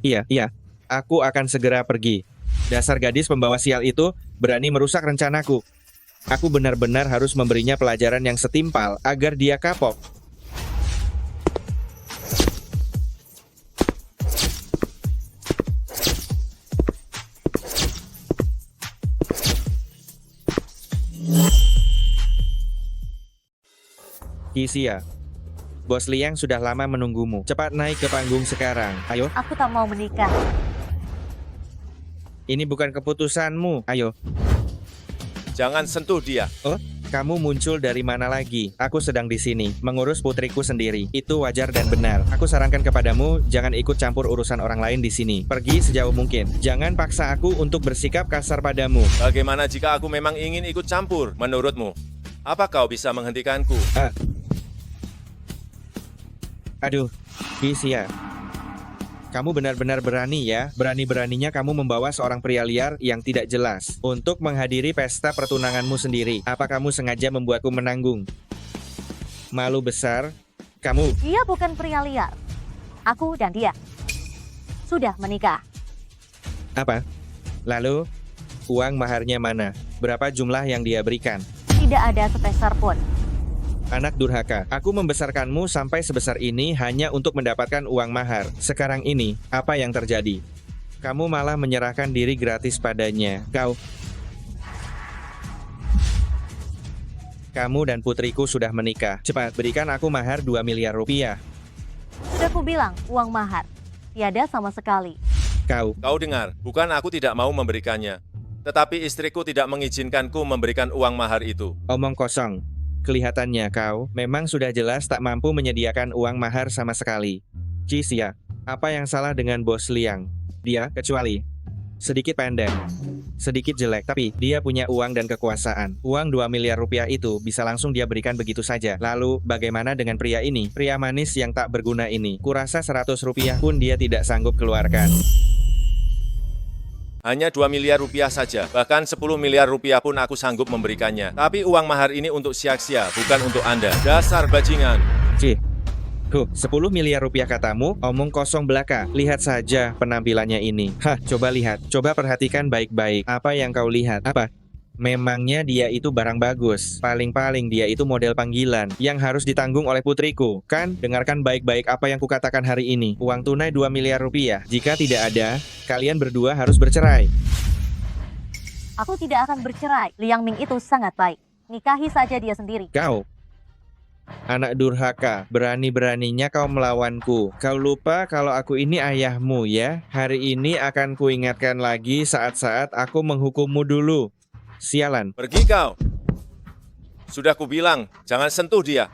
Iya, aku akan segera pergi. Dasar gadis pembawa sial itu berani merusak rencanaku. Aku benar-benar harus memberinya pelajaran yang setimpal agar dia kapok. Kisya, Bos Liang sudah lama menunggumu. Cepat naik ke panggung sekarang. Ayo. Aku tak mau menikah. Ini bukan keputusanmu. Ayo. Jangan sentuh dia. Oh, kamu muncul dari mana lagi? Aku sedang di sini, mengurus putriku sendiri. Itu wajar dan benar. Aku sarankan kepadamu, jangan ikut campur urusan orang lain di sini. Pergi sejauh mungkin. Jangan paksa aku untuk bersikap kasar padamu. Bagaimana jika aku memang ingin ikut campur? Menurutmu, apa kau bisa menghentikanku? Aduh, Kisia. Kamu benar-benar berani ya. Berani-beraninya kamu membawa seorang pria liar yang tidak jelas untuk menghadiri pesta pertunanganmu sendiri. Apa kamu sengaja membuatku menanggung? Malu besar, kamu. Dia bukan pria liar. Aku dan dia sudah menikah. Apa? Lalu, uang maharnya mana? Berapa jumlah yang dia berikan? Tidak ada sepeser pun. Anak durhaka, aku membesarkanmu sampai sebesar ini hanya untuk mendapatkan uang mahar. Sekarang ini, apa yang terjadi? Kamu malah menyerahkan diri gratis padanya. Kamu dan putriku sudah menikah. Cepat, berikan aku mahar 2 miliar rupiah. Sudah ku bilang, uang mahar. Tiada sama sekali. Kau dengar, bukan aku tidak mau memberikannya. Tetapi istriku tidak mengizinkanku memberikan uang mahar itu. Omong kosong. Kelihatannya kau memang sudah jelas tak mampu menyediakan uang mahar sama sekali. Kisia, apa yang salah dengan Bos Liang? Dia, kecuali sedikit pendek, sedikit jelek, tapi dia punya uang dan kekuasaan. Uang 2 miliar rupiah itu bisa langsung dia berikan begitu saja. Lalu, bagaimana dengan pria ini? Pria manis yang tak berguna ini. Kurasa 100 rupiah pun dia tidak sanggup keluarkan. Hanya 2 miliar rupiah saja, bahkan 10 miliar rupiah pun aku sanggup memberikannya. Tapi uang mahar ini untuk Sia-Sia, bukan untuk Anda. Dasar bajingan. 10 miliar rupiah katamu, omong kosong belaka. Lihat saja penampilannya ini. Coba lihat, coba perhatikan baik-baik. Apa yang kau lihat? Apa? Memangnya dia itu barang bagus. Paling-paling dia itu model panggilan yang harus ditanggung oleh putriku. Kan, dengarkan baik-baik apa yang kukatakan hari ini. Uang tunai 2 miliar rupiah. Jika tidak ada, kalian berdua harus bercerai. Aku tidak akan bercerai. Liang Ming itu sangat baik. Nikahi saja dia sendiri. Kau, anak durhaka, berani-beraninya kau melawanku. Kau lupa kalau aku ini ayahmu ya? Hari ini akan kuingatkan lagi saat-saat aku menghukummu dulu. Sialan. Pergi kau. Sudah kubilang, jangan sentuh dia.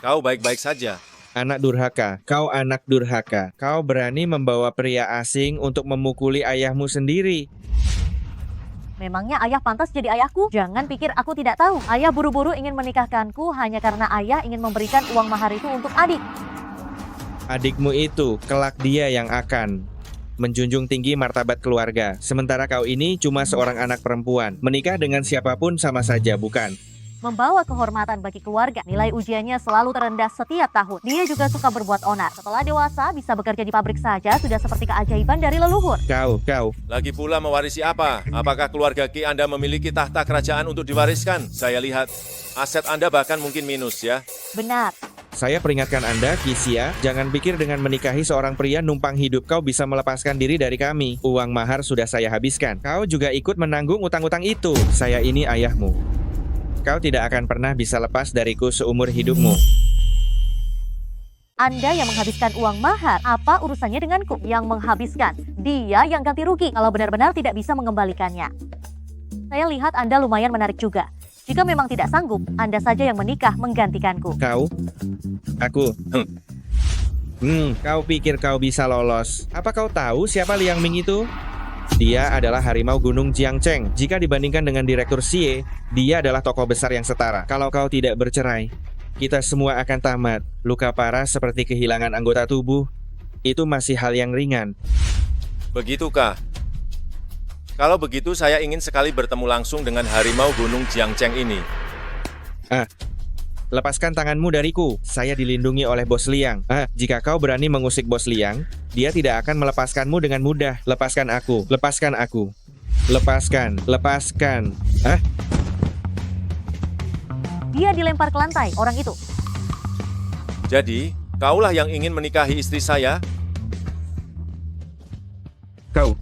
Kau baik-baik saja. Anak durhaka, kau anak durhaka. Kau berani membawa pria asing untuk memukuli ayahmu sendiri. Memangnya ayah pantas jadi ayahku? Jangan pikir aku tidak tahu. Ayah buru-buru ingin menikahkanku hanya karena ayah ingin memberikan uang mahar itu untuk adik. Adikmu itu, kelak dia yang akan menjunjung tinggi martabat keluarga. Sementara kau ini cuma seorang anak perempuan. Menikah dengan siapapun sama saja, bukan? Membawa kehormatan bagi keluarga. Nilai ujiannya selalu terendah setiap tahun. Dia juga suka berbuat onar. Setelah dewasa, bisa bekerja di pabrik saja sudah seperti keajaiban dari leluhur. Kau. Lagi pula mewarisi apa? Apakah keluarga Ki Anda memiliki tahta kerajaan untuk diwariskan? Saya lihat aset Anda bahkan mungkin minus ya. Benar. Saya peringatkan Anda, Kisia, jangan pikir dengan menikahi seorang pria numpang hidup kau bisa melepaskan diri dari kami. Uang mahar sudah saya habiskan. Kau juga ikut menanggung utang-utang itu. Saya ini ayahmu. Kau tidak akan pernah bisa lepas dariku seumur hidupmu. Anda yang menghabiskan uang mahar, apa urusannya denganku? Yang menghabiskan, dia yang ganti rugi kalau benar-benar tidak bisa mengembalikannya. Saya lihat Anda lumayan menarik juga. Jika memang tidak sanggup, Anda saja yang menikah menggantikanku. Kau? Aku? Kau pikir kau bisa lolos? Apa kau tahu siapa Liang Ming itu? Dia adalah harimau gunung Jiangcheng. Jika dibandingkan dengan Direktur Xie, dia adalah tokoh besar yang setara. Kalau kau tidak bercerai, kita semua akan tamat. Luka parah seperti kehilangan anggota tubuh, itu masih hal yang ringan. Begitukah? Kalau begitu saya ingin sekali bertemu langsung dengan harimau gunung Jiangcheng ini. Lepaskan tanganmu dariku. Saya dilindungi oleh Bos Liang. Jika kau berani mengusik Bos Liang, dia tidak akan melepaskanmu dengan mudah. Lepaskan aku. Lepaskan aku. Lepaskan. Lepaskan. Dia dilempar ke lantai, orang itu. Jadi, kaulah yang ingin menikahi istri saya? Kau.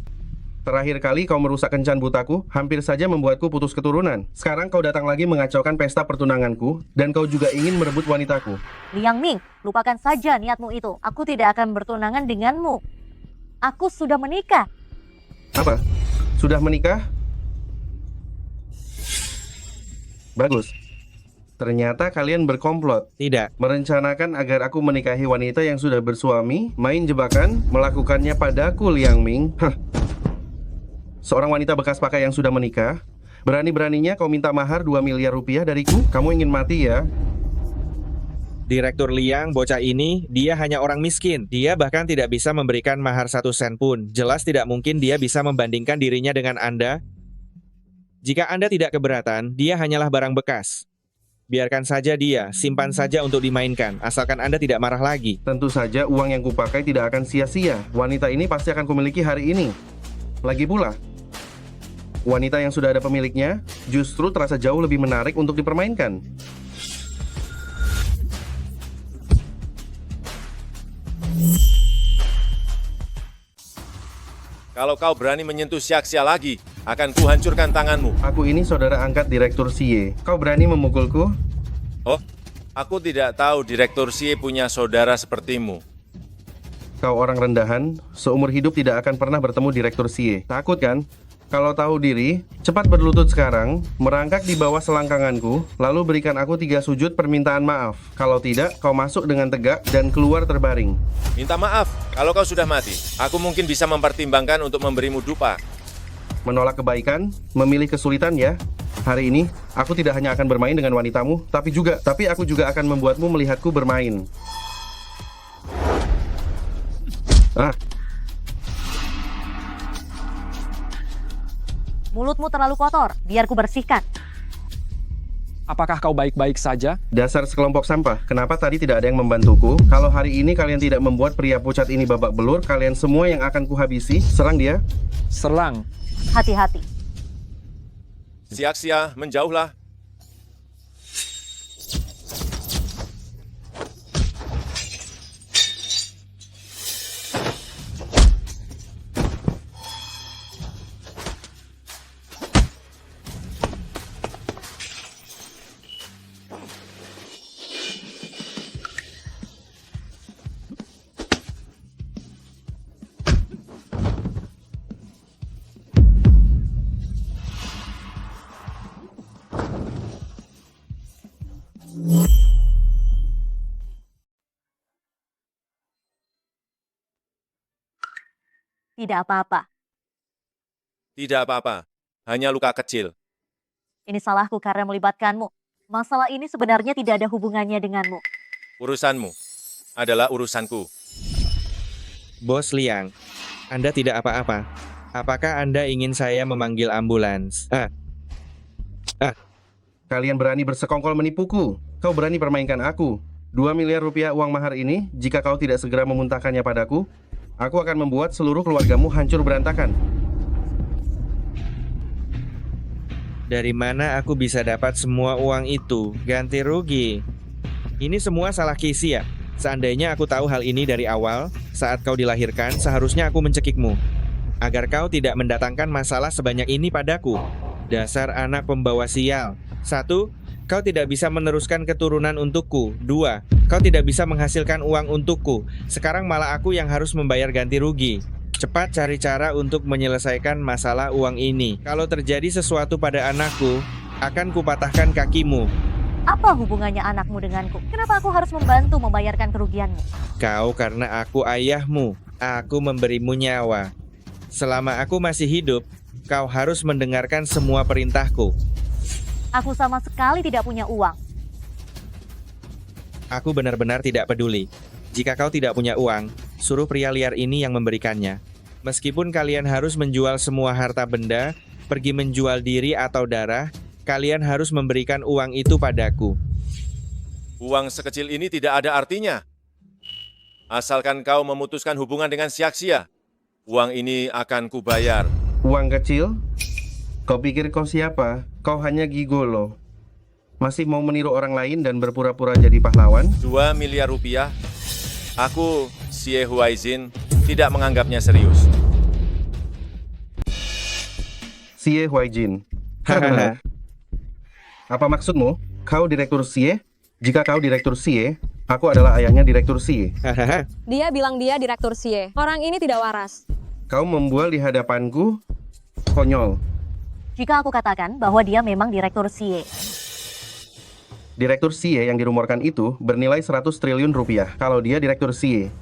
Terakhir kali kau merusak kencan butaku, hampir saja membuatku putus keturunan. Sekarang kau datang lagi mengacaukan pesta pertunanganku, dan kau juga ingin merebut wanitaku. Liang Ming, lupakan saja niatmu itu. Aku tidak akan bertunangan denganmu. Aku sudah menikah. Apa? Sudah menikah? Bagus. Ternyata kalian berkomplot. Tidak. Merencanakan agar aku menikahi wanita yang sudah bersuami, main jebakan, melakukannya padaku, Liang Ming. Hah. Seorang wanita bekas pakai yang sudah menikah, berani-beraninya kau minta mahar 2 miliar rupiah dariku? Kamu ingin mati ya? Direktur Liang, bocah ini, dia hanya orang miskin. Dia bahkan tidak bisa memberikan mahar 1 sen pun. Jelas tidak mungkin dia bisa membandingkan dirinya dengan Anda. Jika Anda tidak keberatan, dia hanyalah barang bekas. Biarkan saja dia, simpan saja untuk dimainkan, asalkan Anda tidak marah lagi. Tentu saja uang yang kupakai tidak akan sia-sia. Wanita ini pasti akan kumiliki hari ini. Lagi pula, wanita yang sudah ada pemiliknya justru terasa jauh lebih menarik untuk dipermainkan. Kalau kau berani menyentuh Xiaxia lagi, akan kuhancurkan tanganmu. Aku ini saudara angkat Direktur Xie. Kau berani memukulku? Oh, aku tidak tahu Direktur Xie punya saudara sepertimu. Kau orang rendahan, seumur hidup tidak akan pernah bertemu Direktur Xie. Takut kan? Kalau tahu diri, cepat berlutut sekarang, merangkak di bawah selangkanganku, lalu berikan aku 3 sujud permintaan maaf. Kalau tidak, kau masuk dengan tegak dan keluar terbaring. Minta maaf, kalau kau sudah mati, aku mungkin bisa mempertimbangkan untuk memberimu dupa. Menolak kebaikan, memilih kesulitan ya. Hari ini, aku tidak hanya akan bermain dengan wanitamu, tapi aku juga akan membuatmu melihatku bermain. Mulutmu terlalu kotor, biar ku bersihkan. Apakah kau baik-baik saja? Dasar sekelompok sampah, kenapa tadi tidak ada yang membantuku? Kalau hari ini kalian tidak membuat pria pucat ini babak belur, kalian semua yang akan kuhabisi. Serang dia. Serang. Hati-hati. Xiaxia, menjauhlah. Tidak apa-apa. Tidak apa-apa, hanya luka kecil. Ini salahku karena melibatkanmu. Masalah ini sebenarnya tidak ada hubungannya denganmu. Urusanmu adalah urusanku. Bos Liang, Anda tidak apa-apa. Apakah Anda ingin saya memanggil ambulans? Kalian berani bersekongkol menipuku. Kau berani permainkan aku. 2 miliar rupiah uang mahar ini, jika kau tidak segera memuntahkannya padaku, aku akan membuat seluruh keluargamu hancur berantakan. Dari mana aku bisa dapat semua uang itu? Ganti rugi. Ini semua salah Kisia. Seandainya aku tahu hal ini dari awal, saat kau dilahirkan, seharusnya aku mencekikmu. Agar kau tidak mendatangkan masalah sebanyak ini padaku. Dasar anak pembawa sial. 1. Kau tidak bisa meneruskan keturunan untukku. 2. Kau tidak bisa menghasilkan uang untukku. Sekarang malah aku yang harus membayar ganti rugi. Cepat cari cara untuk menyelesaikan masalah uang ini. Kalau terjadi sesuatu pada anakku, akan kupatahkan kakimu. Apa hubungannya anakmu denganku? Kenapa aku harus membantu membayarkan kerugianmu? Kau karena aku ayahmu. Aku memberimu nyawa. Selama aku masih hidup, kau harus mendengarkan semua perintahku. Aku sama sekali tidak punya uang. Aku benar-benar tidak peduli. Jika kau tidak punya uang, suruh pria liar ini yang memberikannya. Meskipun kalian harus menjual semua harta benda, pergi menjual diri atau darah, kalian harus memberikan uang itu padaku. Uang sekecil ini tidak ada artinya. Asalkan kau memutuskan hubungan dengan Xiaxia, uang ini akan kubayar. Uang kecil? Kau pikir kau siapa? Kau hanya gigolo. Masih mau meniru orang lain dan berpura-pura jadi pahlawan? 2 miliar rupiah? Aku, Xie Huaizin, tidak menganggapnya serius. Xie Huaijin. Apa maksudmu? Kau Direktur Xie? Jika kau Direktur Xie, aku adalah ayahnya Direktur Xie. Dia bilang dia Direktur Xie. Orang ini tidak waras. Kau membual di hadapanku? Konyol. Jika aku katakan bahwa dia memang Direktur CIE. Direktur CIE yang dirumorkan itu bernilai 100 triliun rupiah kalau dia Direktur CIE.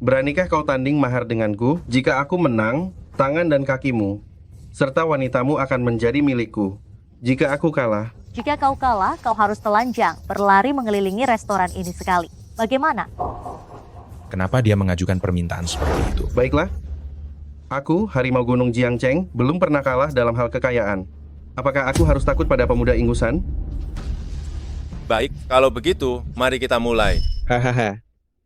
Beranikah kau tanding mahar denganku? Jika aku menang, tangan dan kakimu, serta wanitamu akan menjadi milikku. Jika aku kalah, Jika kau kalah, kau harus telanjang, berlari mengelilingi restoran ini sekali. Bagaimana? Kenapa dia mengajukan permintaan seperti itu? baiklah. Aku, Harimau Gunung Jiangcheng, belum pernah kalah dalam hal kekayaan. Apakah aku harus takut pada pemuda ingusan? Baik, kalau begitu, mari kita mulai. Hahaha.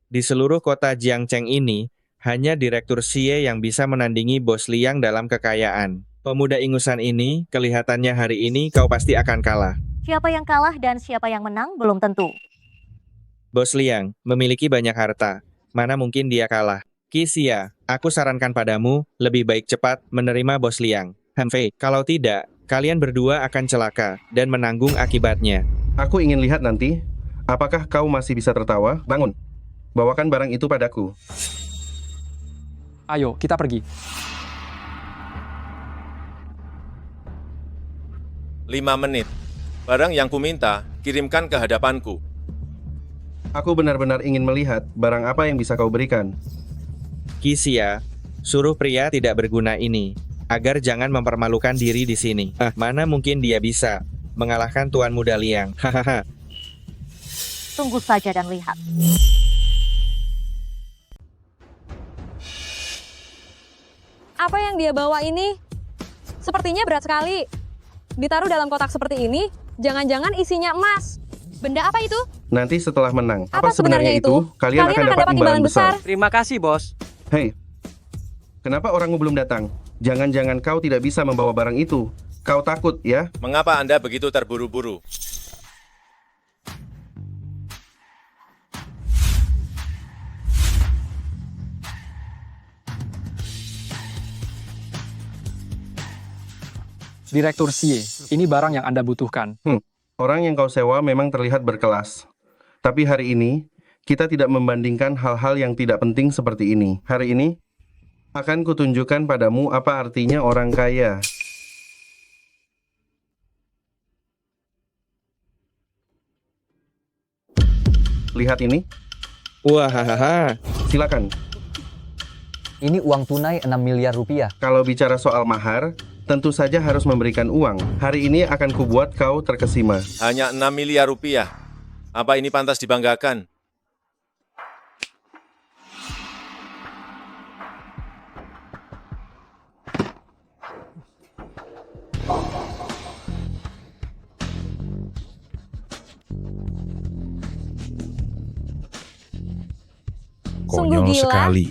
Di seluruh kota Jiangcheng ini, hanya Direktur CIE yang bisa menandingi Bos Liang dalam kekayaan. Pemuda ingusan ini, kelihatannya hari ini kau pasti akan kalah. Siapa yang kalah dan siapa yang menang belum tentu. Bos Liang memiliki banyak harta. Mana mungkin dia kalah? Kisia, aku sarankan padamu, lebih baik cepat menerima Bos Liang. Hanfei, kalau tidak, kalian berdua akan celaka dan menanggung akibatnya. Aku ingin lihat nanti. Apakah kau masih bisa tertawa? Bangun. Bawakan barang itu padaku. Ayo, kita pergi. 5 menit. Barang yang kuminta, kirimkan ke hadapanku. Aku benar-benar ingin melihat barang apa yang bisa kau berikan. Kisia, suruh pria tidak berguna ini, agar jangan mempermalukan diri di sini. Mana mungkin dia bisa mengalahkan Tuan Muda Liang. Hahaha. Tunggu saja dan lihat. Apa yang dia bawa ini? Sepertinya berat sekali. Ditaruh dalam kotak seperti ini, jangan-jangan isinya emas. Benda apa itu? Nanti setelah menang. Apa sebenarnya itu? Kalian akan dapat imbalan besar. Terima kasih, Bos. Hei, kenapa orangmu belum datang? Jangan-jangan kau tidak bisa membawa barang itu. Kau takut, ya? Mengapa Anda begitu terburu-buru? Direktur CIE, ini barang yang Anda butuhkan. Orang yang kau sewa memang terlihat berkelas. Tapi hari ini, kita tidak membandingkan hal-hal yang tidak penting seperti ini. Hari ini, akan kutunjukkan padamu apa artinya orang kaya. Lihat ini. Wahahaha. Silakan. Ini uang tunai 6 miliar rupiah. Kalau bicara soal mahar, tentu saja harus memberikan uang. Hari ini akan kubuat kau terkesima. Hanya 6 miliar rupiah. Apa ini pantas dibanggakan? Sungguh Konyol gila. sekali.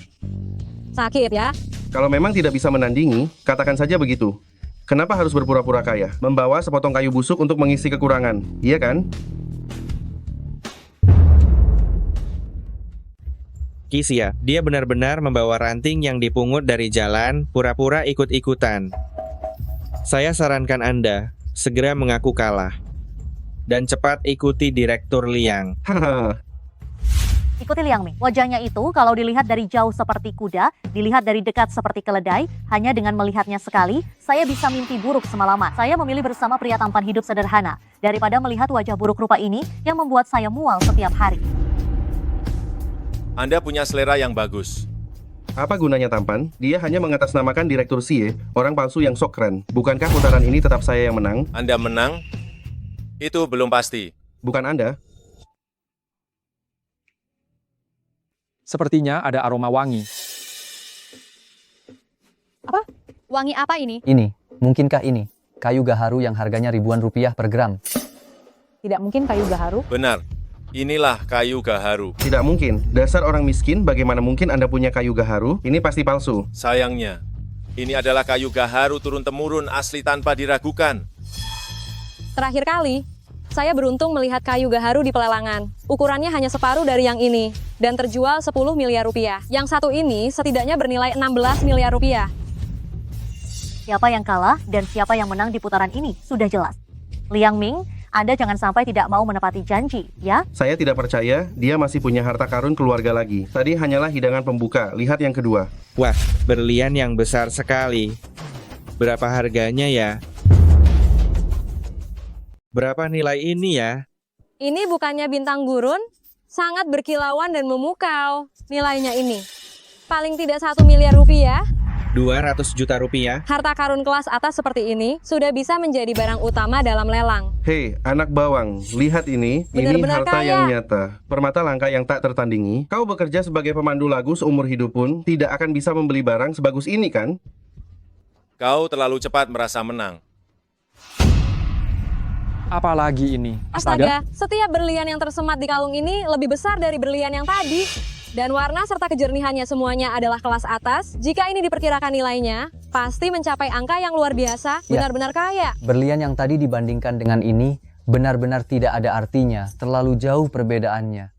Sakit ya? Kalau memang tidak bisa menandingi, katakan saja begitu. Kenapa harus berpura-pura kaya? Membawa sepotong kayu busuk untuk mengisi kekurangan, iya kan? Kisia, dia benar-benar membawa ranting yang dipungut dari jalan, pura-pura ikut-ikutan. Saya sarankan Anda, segera mengaku kalah. Dan cepat ikuti Direktur Liang. Haha. Ikuti Liang Ming. Wajahnya itu kalau dilihat dari jauh seperti kuda, dilihat dari dekat seperti keledai, hanya dengan melihatnya sekali, saya bisa mimpi buruk semalaman. Saya memilih bersama pria tampan hidup sederhana, daripada melihat wajah buruk rupa ini yang membuat saya mual setiap hari. Anda punya selera yang bagus. Apa gunanya tampan? Dia hanya mengatasnamakan Direktur CIE, orang palsu yang sok keren. Bukankah putaran ini tetap saya yang menang? Anda menang? Itu belum pasti. Bukan Anda. Sepertinya ada aroma wangi. Apa? Wangi apa ini? Ini, mungkinkah ini? Kayu gaharu yang harganya ribuan rupiah per gram. Tidak mungkin kayu gaharu. Benar. Inilah kayu gaharu. Tidak mungkin. Dasar orang miskin, bagaimana mungkin Anda punya kayu gaharu? Ini pasti palsu. Sayangnya, ini adalah kayu gaharu turun-temurun asli tanpa diragukan. Terakhir kali, saya beruntung melihat kayu gaharu di pelelangan. Ukurannya hanya separuh dari yang ini, dan terjual 10 miliar rupiah. Yang satu ini setidaknya bernilai 16 miliar rupiah. Siapa yang kalah dan siapa yang menang di putaran ini sudah jelas. Liang Ming, Anda jangan sampai tidak mau menepati janji, ya? Saya tidak percaya dia masih punya harta karun keluarga lagi. Tadi hanyalah hidangan pembuka. Lihat yang kedua. Wah, berlian yang besar sekali. Berapa harganya ya? Berapa nilai ini ya? Ini bukannya bintang gurun? Sangat berkilauan dan memukau. Nilainya ini. Paling tidak 1 miliar rupiah. 200 juta rupiah. Harta karun kelas atas seperti ini sudah bisa menjadi barang utama dalam lelang. Hei, anak bawang, lihat ini. Ini Benar-benar harta kaya. yang nyata. Permata langka yang tak tertandingi. Kau bekerja sebagai pemandu lagu seumur hidup pun tidak akan bisa membeli barang sebagus ini, kan? Kau terlalu cepat merasa menang. Apalagi ini? Astaga, setiap berlian yang tersemat di kalung ini lebih besar dari berlian yang tadi. Dan warna serta kejernihannya semuanya adalah kelas atas. Jika ini diperkirakan nilainya, pasti mencapai angka yang luar biasa, benar-benar kaya. Berlian yang tadi dibandingkan dengan ini benar-benar tidak ada artinya, terlalu jauh perbedaannya.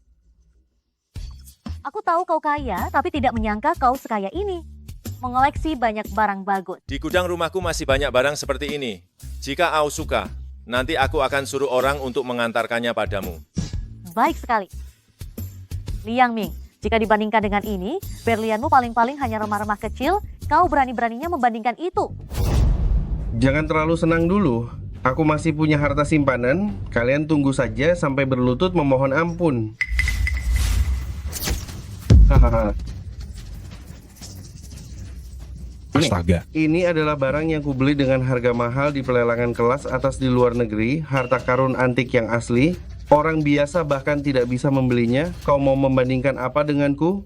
Aku tahu kau kaya, tapi tidak menyangka kau sekaya ini. Mengoleksi banyak barang bagus. Di gudang rumahku masih banyak barang seperti ini. Jika kau suka, nanti aku akan suruh orang untuk mengantarkannya padamu. Baik sekali. Liang Ming, jika dibandingkan dengan ini, berlianmu paling-paling hanya remah-remah kecil, kau berani-beraninya membandingkan itu. Jangan terlalu senang dulu. Aku masih punya harta simpanan. Kalian tunggu saja sampai berlutut memohon ampun. Hahaha. Astaga. Ini adalah barang yang kubeli dengan harga mahal di pelelangan kelas atas di luar negeri, harta karun antik yang asli. Orang biasa bahkan tidak bisa membelinya. Kau mau membandingkan apa denganku?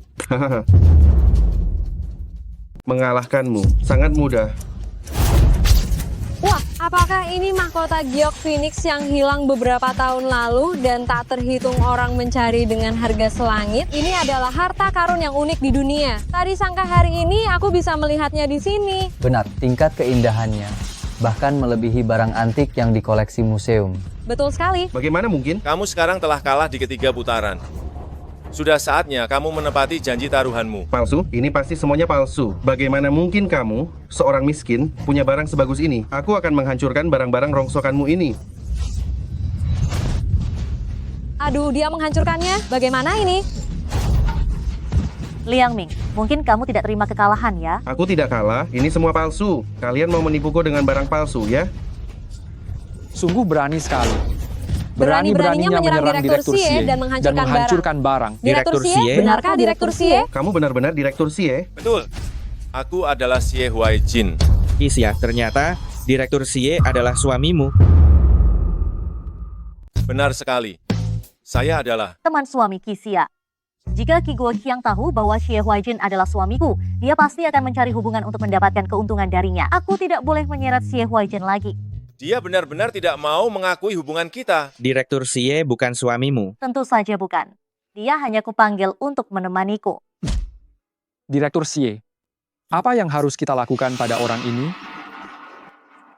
Mengalahkanmu sangat mudah. Wah, apakah ini mahkota giok Phoenix yang hilang beberapa tahun lalu dan tak terhitung orang mencari dengan harga selangit? Ini adalah harta karun yang unik di dunia. Tadi sangka hari ini aku bisa melihatnya di sini. Benar, tingkat keindahannya bahkan melebihi barang antik yang dikoleksi museum. Betul sekali. Bagaimana mungkin? Kamu sekarang telah kalah di ketiga putaran. Sudah saatnya kamu menepati janji taruhanmu. Palsu? Ini pasti semuanya palsu. Bagaimana mungkin kamu, seorang miskin, punya barang sebagus ini? Aku akan menghancurkan barang-barang rongsokanmu ini. Aduh, dia menghancurkannya. Bagaimana ini? Liang Ming, mungkin kamu tidak terima kekalahan ya? Aku tidak kalah, ini semua palsu. Kalian mau menipuku dengan barang palsu, ya? Sungguh berani sekali. Berani-beraninya menyerang Direktur Xie dan menghancurkan barang. Direktur Xie? Benarkah Direktur Xie? Kamu benar-benar Direktur Xie? Betul. Aku adalah Xie Huaijin. Xia, ternyata Direktur Xie adalah suamimu. Benar sekali. Saya adalah Teman suami Kisia. Jika Ki Guoqiang tahu bahwa Xie Huaijin adalah suamiku, dia pasti akan mencari hubungan untuk mendapatkan keuntungan darinya. Aku tidak boleh menyeret Xie Huaijin lagi. dia benar-benar tidak mau mengakui hubungan kita. Direktur Xie bukan suamimu. Tentu saja bukan. Dia hanya kupanggil untuk menemaniku. Direktur Xie, apa yang harus kita lakukan pada orang ini?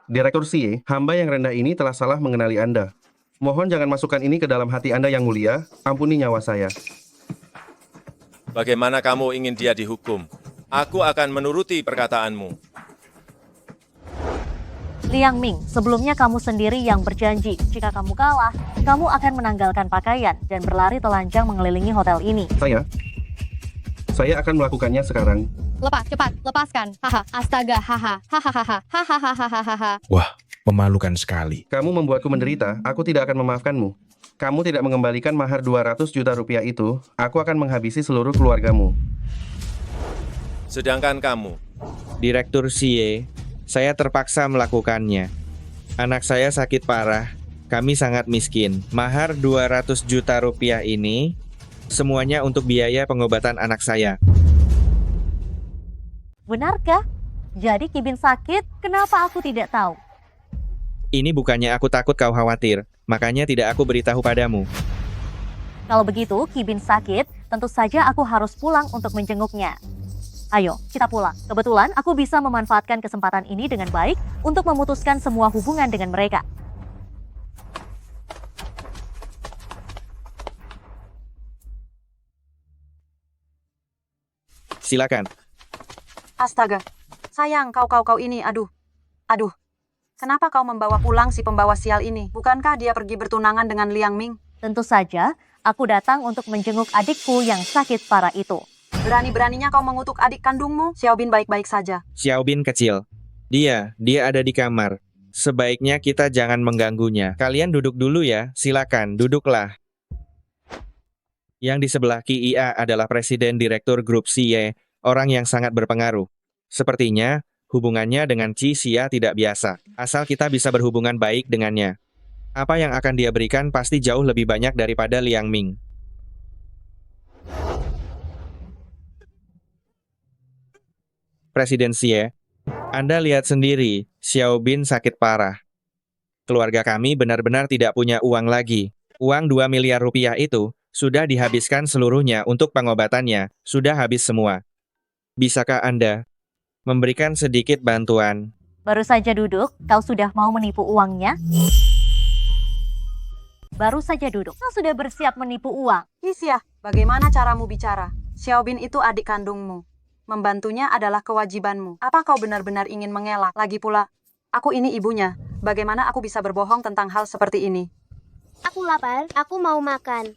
Direktur Xie, hamba yang rendah ini telah salah mengenali Anda. Mohon jangan masukkan ini ke dalam hati Anda yang mulia. Ampuni nyawa saya. Bagaimana kamu ingin dia dihukum? Aku akan menuruti perkataanmu. Liang Ming, sebelumnya kamu sendiri yang berjanji, jika kamu kalah, kamu akan menanggalkan pakaian dan berlari telanjang mengelilingi hotel ini. Saya akan melakukannya sekarang. Lepas, cepat, lepaskan. Haha, astaga, haha, hahaha, hahaha. Wah, memalukan sekali. Kamu membuatku menderita, aku tidak akan memaafkanmu. Kamu tidak mengembalikan mahar 200 juta rupiah itu, aku akan menghabisi seluruh keluargamu. Sedangkan kamu, Direktur Xie, saya terpaksa melakukannya. Anak saya sakit parah, kami sangat miskin. Mahar 200 juta rupiah ini, semuanya untuk biaya pengobatan anak saya. Benarkah? Jadi Kibin sakit, kenapa aku tidak tahu? Ini bukannya aku takut kau khawatir, makanya tidak aku beritahu padamu. Kalau begitu, Kibin sakit, tentu saja aku harus pulang untuk menjenguknya. Ayo, kita pulang. Kebetulan aku bisa memanfaatkan kesempatan ini dengan baik untuk memutuskan semua hubungan dengan mereka. Silakan. Astaga, sayang kau ini, aduh. Kenapa kau membawa pulang si pembawa sial ini? Bukankah dia pergi bertunangan dengan Liang Ming? Tentu saja, aku datang untuk menjenguk adikku yang sakit parah itu. Berani-beraninya kau mengutuk adik kandungmu? Xiaobin baik-baik saja. Xiaobin kecil. Dia ada di kamar. Sebaiknya kita jangan mengganggunya. Kalian duduk dulu ya, silakan, duduklah. Yang di sebelah KIA adalah Presiden Direktur Grup Xie, orang yang sangat berpengaruh. Sepertinya, hubungannya dengan Qi Xia tidak biasa. Asal kita bisa berhubungan baik dengannya. Apa yang akan dia berikan pasti jauh lebih banyak daripada Liang Ming. Presiden Xie, Anda lihat sendiri, Xiaobin sakit parah. Keluarga kami benar-benar tidak punya uang lagi. Uang 2 miliar rupiah itu sudah dihabiskan seluruhnya untuk pengobatannya, sudah habis semua. Bisakah Anda memberikan sedikit bantuan? Baru saja duduk, kau sudah mau menipu uangnya? Baru saja duduk, kau sudah bersiap menipu uang. Xia, bagaimana caramu bicara? Xiaobin itu adik kandungmu. Membantunya adalah kewajibanmu. Apa kau benar-benar ingin mengelak? Lagi pula, aku ini ibunya. Bagaimana aku bisa berbohong tentang hal seperti ini? Aku lapar, aku mau makan.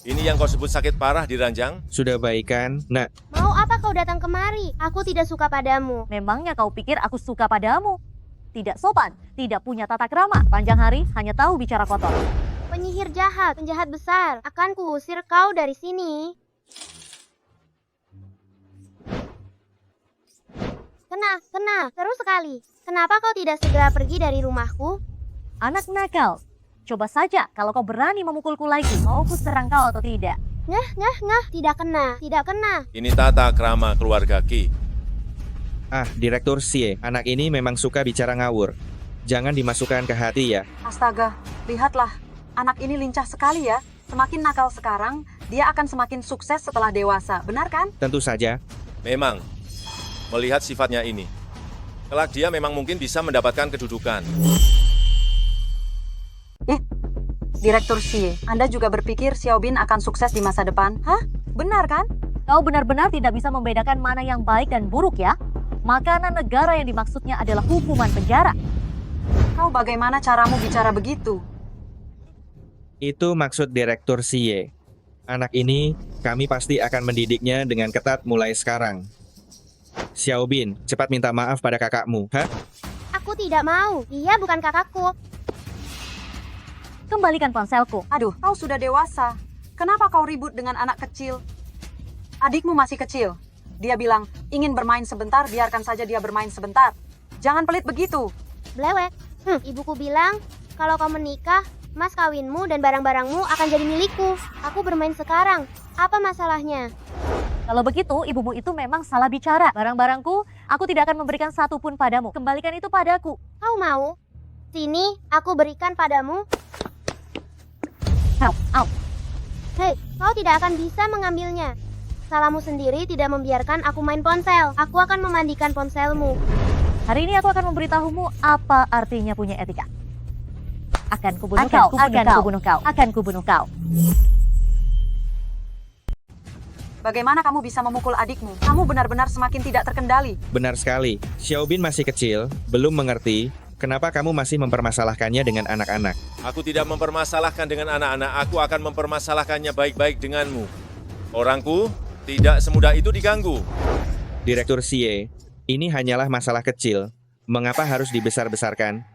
Ini yang kau sebut sakit parah di ranjang? Sudah baikan, nak. Mau apa kau datang kemari? Aku tidak suka padamu. Memangnya kau pikir aku suka padamu? Tidak sopan, tidak punya tata krama. Panjang hari hanya tahu bicara kotor. Penyihir jahat, penjahat besar. Akan kuusir kau dari sini. Kena, seru sekali. Kenapa kau tidak segera pergi dari rumahku? Anak nakal, coba saja kalau kau berani memukulku lagi. Mau ku serang kau atau tidak? Ngah, tidak kena. Ini tata krama keluarga Qi. Direktur Xie, anak ini memang suka bicara ngawur. Jangan dimasukkan ke hati ya. Astaga, lihatlah. Anak ini lincah sekali ya. Semakin nakal sekarang, dia akan semakin sukses setelah dewasa. Benar kan? Tentu saja. Memang. Melihat sifatnya ini, kelak dia memang mungkin bisa mendapatkan kedudukan. Direktur Xie, Anda juga berpikir Xiaobin akan sukses di masa depan? Hah? Benar kan? Kau benar-benar tidak bisa membedakan mana yang baik dan buruk ya? Makanan negara yang dimaksudnya adalah hukuman penjara. Kau bagaimana caramu bicara begitu? Itu maksud Direktur Xie. Anak ini, kami pasti akan mendidiknya dengan ketat mulai sekarang. Xiaobin, cepat minta maaf pada kakakmu. Hah? Aku tidak mau. Dia bukan kakakku. Kembalikan ponselku. Aduh, kau sudah dewasa. Kenapa kau ribut dengan anak kecil? Adikmu masih kecil. Dia bilang, ingin bermain sebentar, biarkan saja dia bermain sebentar. Jangan pelit begitu. Blewek. Ibuku bilang, kalau kau menikah, mas kawinmu dan barang-barangmu akan jadi milikku. Aku bermain sekarang. Apa masalahnya? Kalau begitu, ibumu itu memang salah bicara. Barang-barangku, aku tidak akan memberikan satu pun padamu. Kembalikan itu padaku. Kau mau? Sini, aku berikan padamu. Au. Hei, kau tidak akan bisa mengambilnya. Salahmu sendiri tidak membiarkan aku main ponsel. Aku akan memandikan ponselmu. Hari ini aku akan memberitahumu apa artinya punya etika. Akan kubunuh kau. Bagaimana kamu bisa memukul adikmu? Kamu benar-benar semakin tidak terkendali. Benar sekali. Xiaobin masih kecil, belum mengerti. Kenapa kamu masih mempermasalahkannya dengan anak-anak? Aku tidak mempermasalahkan dengan anak-anak. Aku akan mempermasalahkannya baik-baik denganmu. Orangku tidak semudah itu diganggu. Direktur Xie, ini hanyalah masalah kecil. Mengapa harus dibesar-besarkan?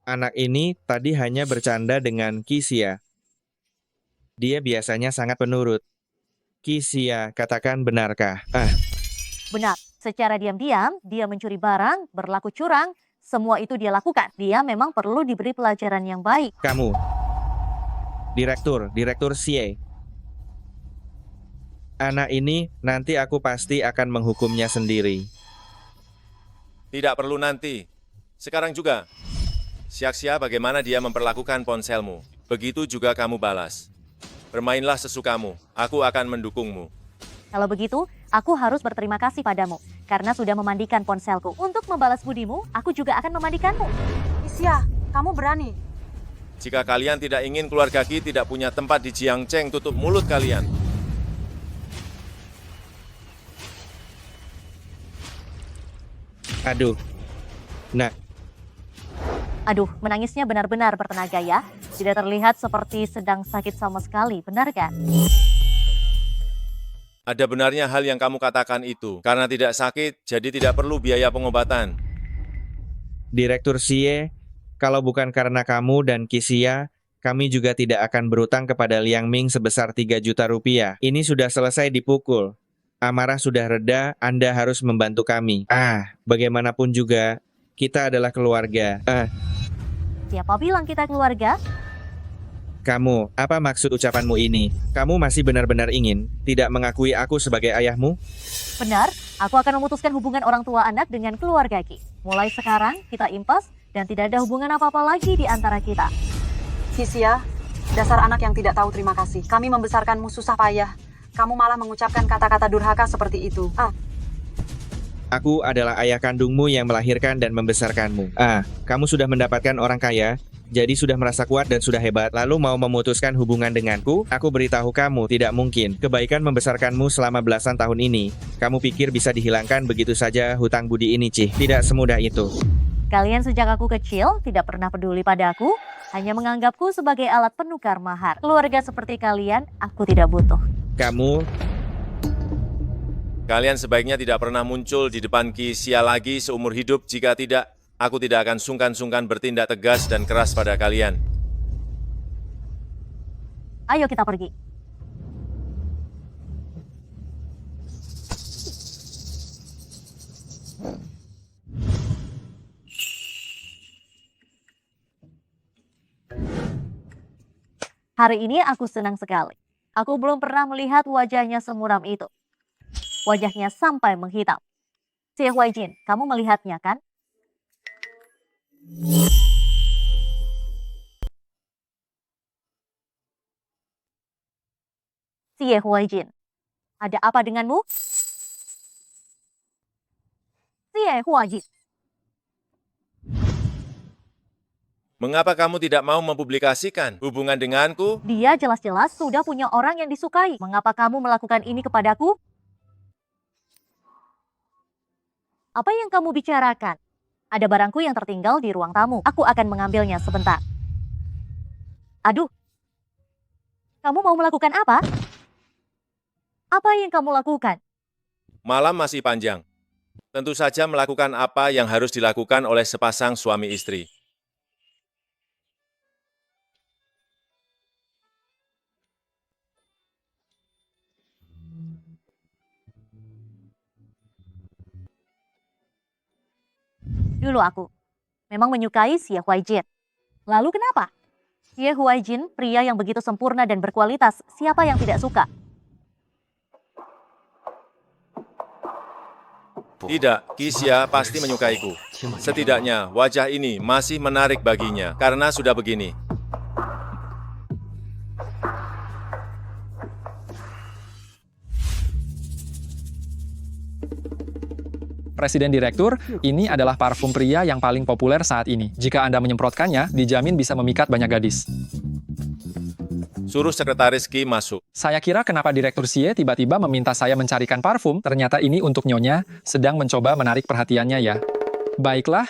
Anak ini tadi hanya bercanda dengan Qi Xia. Dia biasanya sangat penurut. Qi Xia, katakan benarkah? Benar. Secara diam-diam, dia mencuri barang, berlaku curang. Semua itu dia lakukan. Dia memang perlu diberi pelajaran yang baik. Kamu, Direktur Xie. Anak ini nanti aku pasti akan menghukumnya sendiri. Tidak perlu nanti. Sekarang juga. Xia bagaimana dia memperlakukan ponselmu. Begitu juga kamu balas. Bermainlah sesukamu. Aku akan mendukungmu. Kalau begitu, aku harus berterima kasih padamu. Karena sudah memandikan ponselku. Untuk membalas budimu, aku juga akan memandikanmu. Xia, kamu berani. Jika kalian tidak ingin keluarga Qi tidak punya tempat di Jiangcheng, tutup mulut kalian. Aduh. Nah, Aduh, menangisnya benar-benar bertenaga ya. Tidak terlihat seperti sedang sakit sama sekali, benar kan? Ada benarnya hal yang kamu katakan itu. Karena tidak sakit, jadi tidak perlu biaya pengobatan. Direktur Xie, kalau bukan karena kamu dan Kisia, kami juga tidak akan berutang kepada Liang Ming sebesar 3 juta rupiah. Ini sudah selesai dipukul. Amarah sudah reda, Anda harus membantu kami. Bagaimanapun juga, kita adalah keluarga. Siapa bilang kita keluarga? Kamu, apa maksud ucapanmu ini? Kamu masih benar-benar ingin tidak mengakui aku sebagai ayahmu? Benar, aku akan memutuskan hubungan orang tua anak dengan keluarga Ki. Mulai sekarang, kita impas dan tidak ada hubungan apa-apa lagi di antara kita. Kisia, dasar anak yang tidak tahu terima kasih. Kami membesarkanmu susah payah. Kamu malah mengucapkan kata-kata durhaka seperti itu. Aku adalah ayah kandungmu yang melahirkan dan membesarkanmu. Kamu sudah mendapatkan orang kaya, jadi sudah merasa kuat dan sudah hebat, lalu mau memutuskan hubungan denganku? Aku beritahu kamu, tidak mungkin. Kebaikan membesarkanmu selama belasan tahun ini. Kamu pikir bisa dihilangkan begitu saja hutang budi ini, Cih? Tidak semudah itu. Kalian sejak aku kecil tidak pernah peduli padaku, hanya menganggapku sebagai alat penukar mahar. Keluarga seperti kalian, aku tidak butuh. Kalian sebaiknya tidak pernah muncul di depan Kisia lagi seumur hidup. Jika tidak, aku tidak akan sungkan-sungkan bertindak tegas dan keras pada kalian. Ayo kita pergi. Hari ini aku senang sekali. Aku belum pernah melihat wajahnya semuram itu. Wajahnya sampai menghitam. Xie Huaijin, kamu melihatnya kan? Xie Huaijin, ada apa denganmu? Xie Huaijin. Mengapa kamu tidak mau mempublikasikan hubungan denganku? Dia jelas-jelas sudah punya orang yang disukai. Mengapa kamu melakukan ini kepadaku? Apa yang kamu bicarakan? Ada barangku yang tertinggal di ruang tamu. Aku akan mengambilnya sebentar. Aduh. Kamu mau melakukan apa? Apa yang kamu lakukan? Malam masih panjang. Tentu saja melakukan apa yang harus dilakukan oleh sepasang suami istri. Dulu aku memang menyukai Xie Huaijin. Lalu kenapa? Xie Huaijin, pria yang begitu sempurna dan berkualitas, siapa yang tidak suka? Tidak, Kisia pasti menyukaiku. Setidaknya wajah ini masih menarik baginya karena sudah begini. Presiden Direktur, ini adalah parfum pria yang paling populer saat ini. Jika Anda menyemprotkannya, dijamin bisa memikat banyak gadis. Suruh sekretaris Ki masuk. Saya kira kenapa Direktur Xie tiba-tiba meminta saya mencarikan parfum, ternyata ini untuk Nyonya, sedang mencoba menarik perhatiannya ya. Baiklah.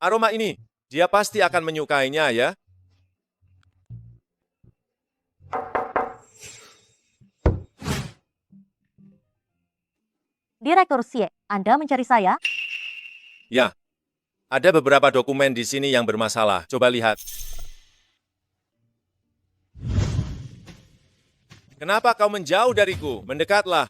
Aroma ini, dia pasti akan menyukainya ya. Direktur Xie, Anda mencari saya? Ya, ada beberapa dokumen di sini yang bermasalah. Coba lihat. Kenapa kau menjauh dariku? Mendekatlah.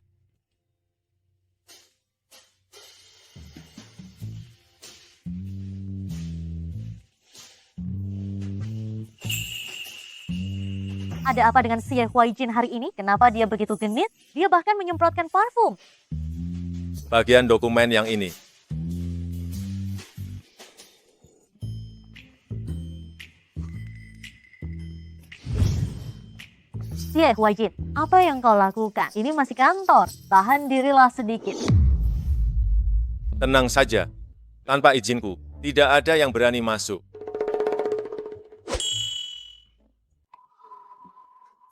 Ada apa dengan Xie Huaijin hari ini? Kenapa dia begitu genit? Dia bahkan menyemprotkan parfum. Bagian dokumen yang ini. Xie Huaijin, apa yang kau lakukan? Ini masih kantor. Tahan dirilah sedikit. Tenang saja, tanpa izinku. Tidak ada yang berani masuk.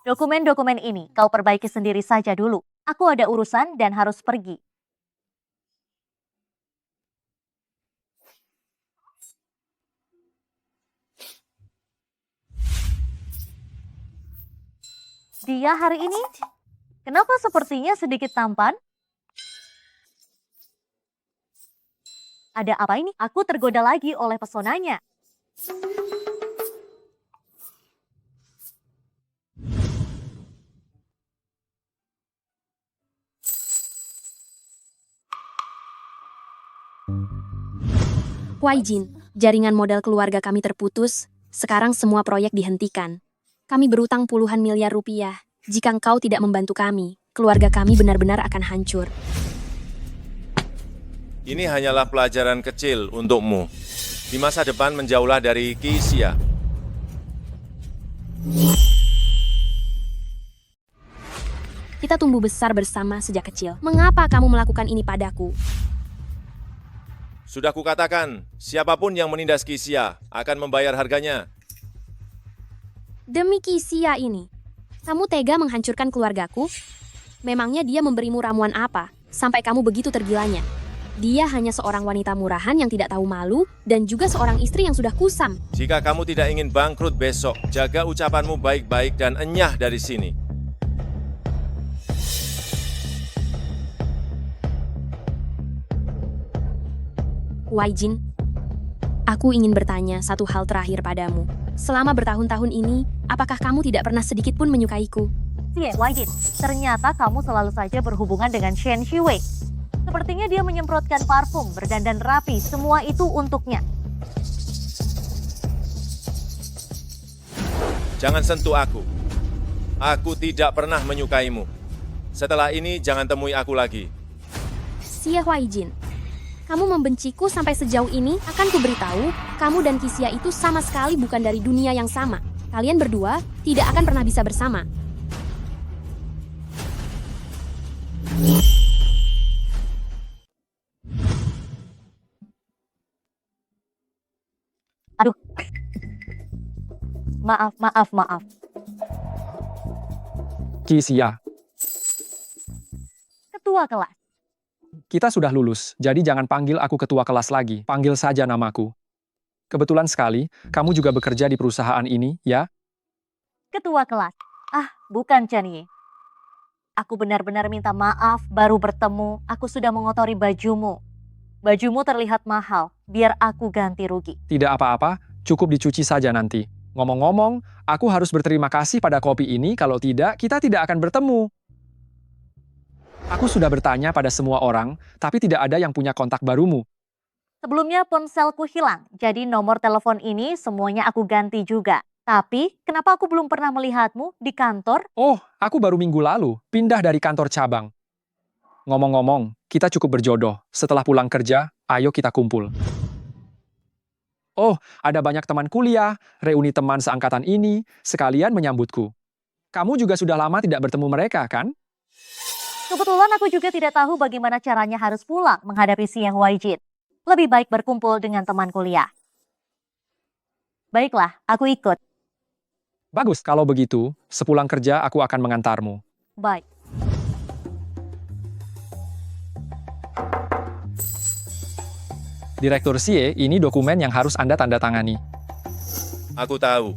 Dokumen-dokumen ini kau perbaiki sendiri saja dulu. Aku ada urusan dan harus pergi. Dia hari ini, kenapa sepertinya sedikit tampan? Ada apa ini? Aku tergoda lagi oleh pesonanya. Huaijin, jaringan modal keluarga kami terputus, sekarang semua proyek dihentikan. Kami berutang puluhan miliar rupiah. Jika engkau tidak membantu kami, keluarga kami benar-benar akan hancur. Ini hanyalah pelajaran kecil untukmu. Di masa depan menjauhlah dari Qi Xia. Kita tumbuh besar bersama sejak kecil. Mengapa kamu melakukan ini padaku? Sudah kukatakan, siapapun yang menindas Qi Xia akan membayar harganya. Demi Qi Xia ini, kamu tega menghancurkan keluargaku? Memangnya dia memberimu ramuan apa, sampai kamu begitu tergilanya? Dia hanya seorang wanita murahan yang tidak tahu malu, dan juga seorang istri yang sudah kusam. Jika kamu tidak ingin bangkrut besok, jaga ucapanmu baik-baik dan enyah dari sini. Huaijin, aku ingin bertanya satu hal terakhir padamu. Selama bertahun-tahun ini, apakah kamu tidak pernah sedikit pun menyukaiku? Xie Huaijin, ternyata kamu selalu saja berhubungan dengan Shen Shiwei. Sepertinya dia menyemprotkan parfum, berdandan rapi, semua itu untuknya. Jangan sentuh aku. Aku tidak pernah menyukaimu. Setelah ini jangan temui aku lagi. Xie Huaijin, kamu membenciku sampai sejauh ini, akan kuberitahu, kamu dan Qi Xia itu sama sekali bukan dari dunia yang sama. Kalian berdua tidak akan pernah bisa bersama. Aduh. Maaf. Qi Xia, Ketua kelas. kita sudah lulus, jadi jangan panggil aku ketua kelas lagi. Panggil saja namaku. Kebetulan sekali, kamu juga bekerja di perusahaan ini, ya? Ketua kelas. Ah, bukan Chen Yi. Aku benar-benar minta maaf baru bertemu. Aku sudah mengotori bajumu. Bajumu terlihat mahal. Biar aku ganti rugi. Tidak apa-apa, cukup dicuci saja nanti. Ngomong-ngomong, aku harus berterima kasih pada kopi ini, kalau tidak, kita tidak akan bertemu. Aku sudah bertanya pada semua orang, tapi tidak ada yang punya kontak barumu. Sebelumnya ponselku hilang, jadi nomor telepon ini semuanya aku ganti juga. Tapi, kenapa aku belum pernah melihatmu di kantor? Oh, aku baru minggu lalu, pindah dari kantor cabang. Ngomong-ngomong, kita cukup berjodoh. Setelah pulang kerja, ayo kita kumpul. Oh, ada banyak teman kuliah, reuni teman seangkatan ini, sekalian menyambutku. Kamu juga sudah lama tidak bertemu mereka, kan? Kebetulan aku juga tidak tahu bagaimana caranya harus pulang menghadapi Xie Huaijin. Lebih baik berkumpul dengan teman kuliah. Baiklah, aku ikut. Bagus, kalau begitu, sepulang kerja aku akan mengantarmu. Baik. Direktur Xie, ini dokumen yang harus Anda tanda tangani. Aku tahu.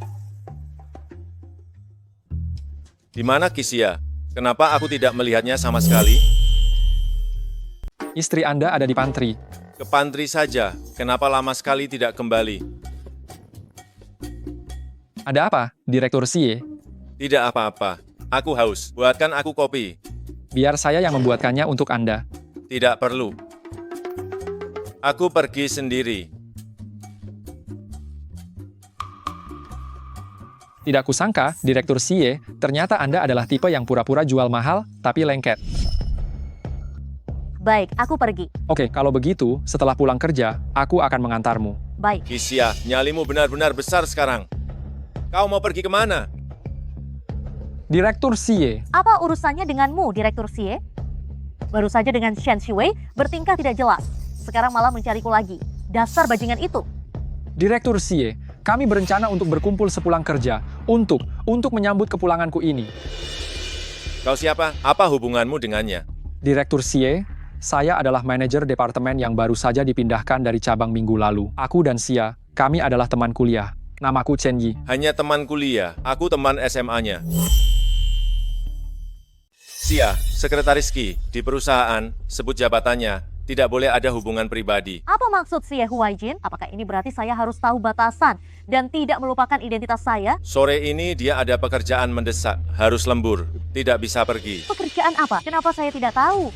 Di mana Qi Xia? Kenapa aku tidak melihatnya sama sekali? Istri Anda ada di pantry. Ke pantry saja. Kenapa lama sekali tidak kembali? Ada apa, Direktur Xie? Tidak apa-apa. Aku haus. Buatkan aku kopi. Biar saya yang membuatkannya untuk Anda. Tidak perlu. Aku pergi sendiri. Tidak kusangka, Direktur Xie, ternyata Anda adalah tipe yang pura-pura jual mahal, tapi lengket. Baik, aku pergi. Oke, kalau begitu, setelah pulang kerja, aku akan mengantarmu. Baik. Qi Xia, nyalimu benar-benar besar sekarang. Kau mau pergi kemana? Direktur Xie, Apa urusannya denganmu, Direktur Xie? Baru saja dengan Shen Shiwei bertingkah tidak jelas. Sekarang malah mencariku lagi. Dasar bajingan itu. Direktur Xie, kami berencana untuk berkumpul sepulang kerja. Untuk menyambut kepulanganku ini. Kau siapa? Apa hubunganmu dengannya? Direktur Xie, saya adalah manajer departemen yang baru saja dipindahkan dari cabang minggu lalu. Aku dan Xia, kami adalah teman kuliah. Namaku Chen Yi. Hanya teman kuliah, aku teman SMA-nya. Xia, sekretaris Qi, di perusahaan, sebut jabatannya, tidak boleh ada hubungan pribadi. Apa maksud Xie Huaijin? Apakah ini berarti saya harus tahu batasan dan tidak melupakan identitas saya? Sore ini dia ada pekerjaan mendesak, harus lembur, tidak bisa pergi. Pekerjaan apa? Kenapa saya tidak tahu?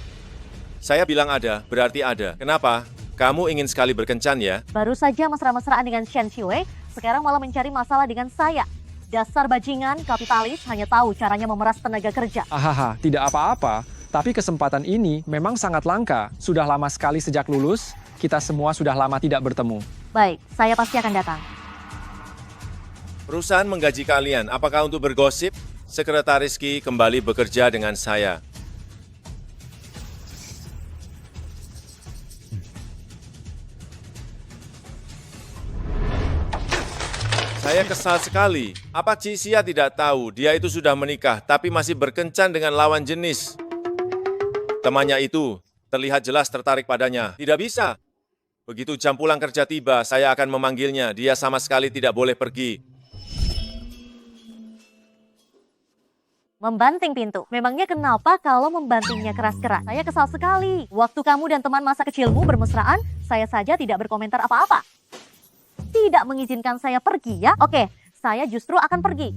Saya bilang ada, berarti ada. Kenapa? Kamu ingin sekali berkencan ya? Baru saja mesra-mesraan dengan Shen Xiwei, sekarang malah mencari masalah dengan saya. Dasar bajingan, kapitalis hanya tahu caranya memeras tenaga kerja. Ahaha, tidak apa-apa. Tapi kesempatan ini memang sangat langka. Sudah lama sekali sejak lulus, kita semua sudah lama tidak bertemu. Baik, saya pasti akan datang. Perusahaan menggaji kalian, apakah untuk bergosip? Sekretaris Qi kembali bekerja dengan saya. Saya kesal sekali. Apa Xia tidak tahu dia itu sudah menikah tapi masih berkencan dengan lawan jenis? Temannya itu terlihat jelas tertarik padanya. Tidak bisa. Begitu jam pulang kerja tiba, saya akan memanggilnya. Dia sama sekali tidak boleh pergi. Membanting pintu. Memangnya kenapa kalau membantingnya keras-keras? Saya kesal sekali. Waktu kamu dan teman masa kecilmu bermesraan, saya saja tidak berkomentar apa-apa. Tidak mengizinkan saya pergi ya? Oke, saya justru akan pergi.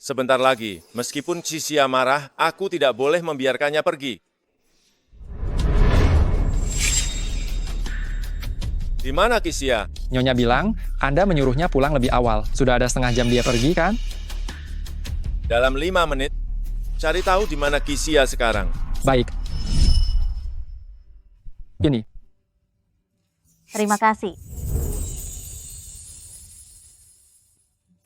Sebentar lagi, meskipun Xia marah, aku tidak boleh membiarkannya pergi. Di mana Xia? Nyonya bilang, Anda menyuruhnya pulang lebih awal. Sudah ada setengah jam dia pergi kan? Dalam 5 menit, cari tahu di mana Xia sekarang. Baik. Ini. Terima kasih.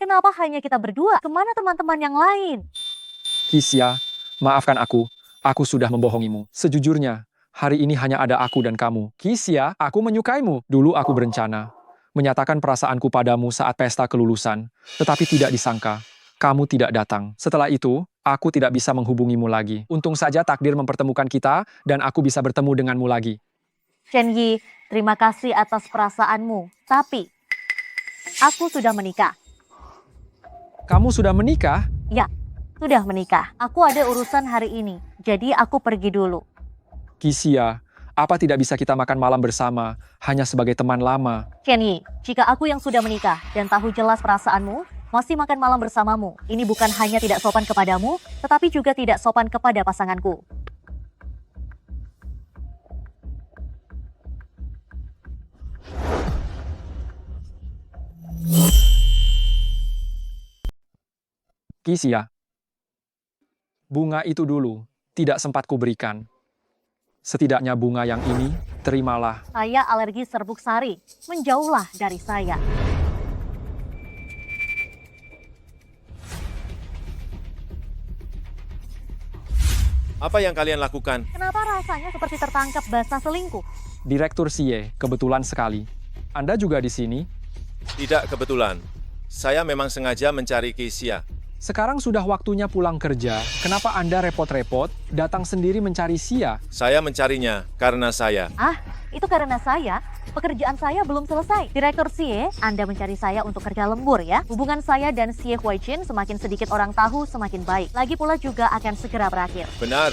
Kenapa hanya kita berdua? Kemana teman-teman yang lain? Xia, maafkan aku. Aku sudah membohongimu. Sejujurnya, hari ini hanya ada aku dan kamu. Xia, aku menyukaimu. Dulu aku berencana menyatakan perasaanku padamu saat pesta kelulusan, tetapi tidak disangka kamu tidak datang. Setelah itu, aku tidak bisa menghubungimu lagi. Untung saja takdir mempertemukan kita dan aku bisa bertemu denganmu lagi. Chen Yi, terima kasih atas perasaanmu. Tapi, aku sudah menikah. Kamu sudah menikah? Ya, sudah menikah. Aku ada urusan hari ini, jadi aku pergi dulu. Xia, apa tidak bisa kita makan malam bersama, hanya sebagai teman lama? Chen Yi, jika aku yang sudah menikah dan tahu jelas perasaanmu, masih makan malam bersamamu, ini bukan hanya tidak sopan kepadamu, tetapi juga tidak sopan kepada pasanganku. Xia, bunga itu dulu tidak sempat kuberikan. Setidaknya bunga yang ini, terimalah. Saya alergi serbuk sari, menjauhlah dari saya. Apa yang kalian lakukan? Kenapa rasanya seperti tertangkap basah selingkuh? Direktur Xie, kebetulan sekali. Anda juga di sini? Tidak kebetulan. Saya memang sengaja mencari Xia. Sekarang sudah waktunya pulang kerja. Kenapa Anda repot-repot datang sendiri mencari Xia? Saya mencarinya karena saya. Ah, itu karena saya. Pekerjaan saya belum selesai. Direktur Xie, Anda mencari saya untuk kerja lembur ya. Hubungan saya dan Xie Huaijin semakin sedikit orang tahu semakin baik. Lagi pula juga akan segera berakhir. Benar.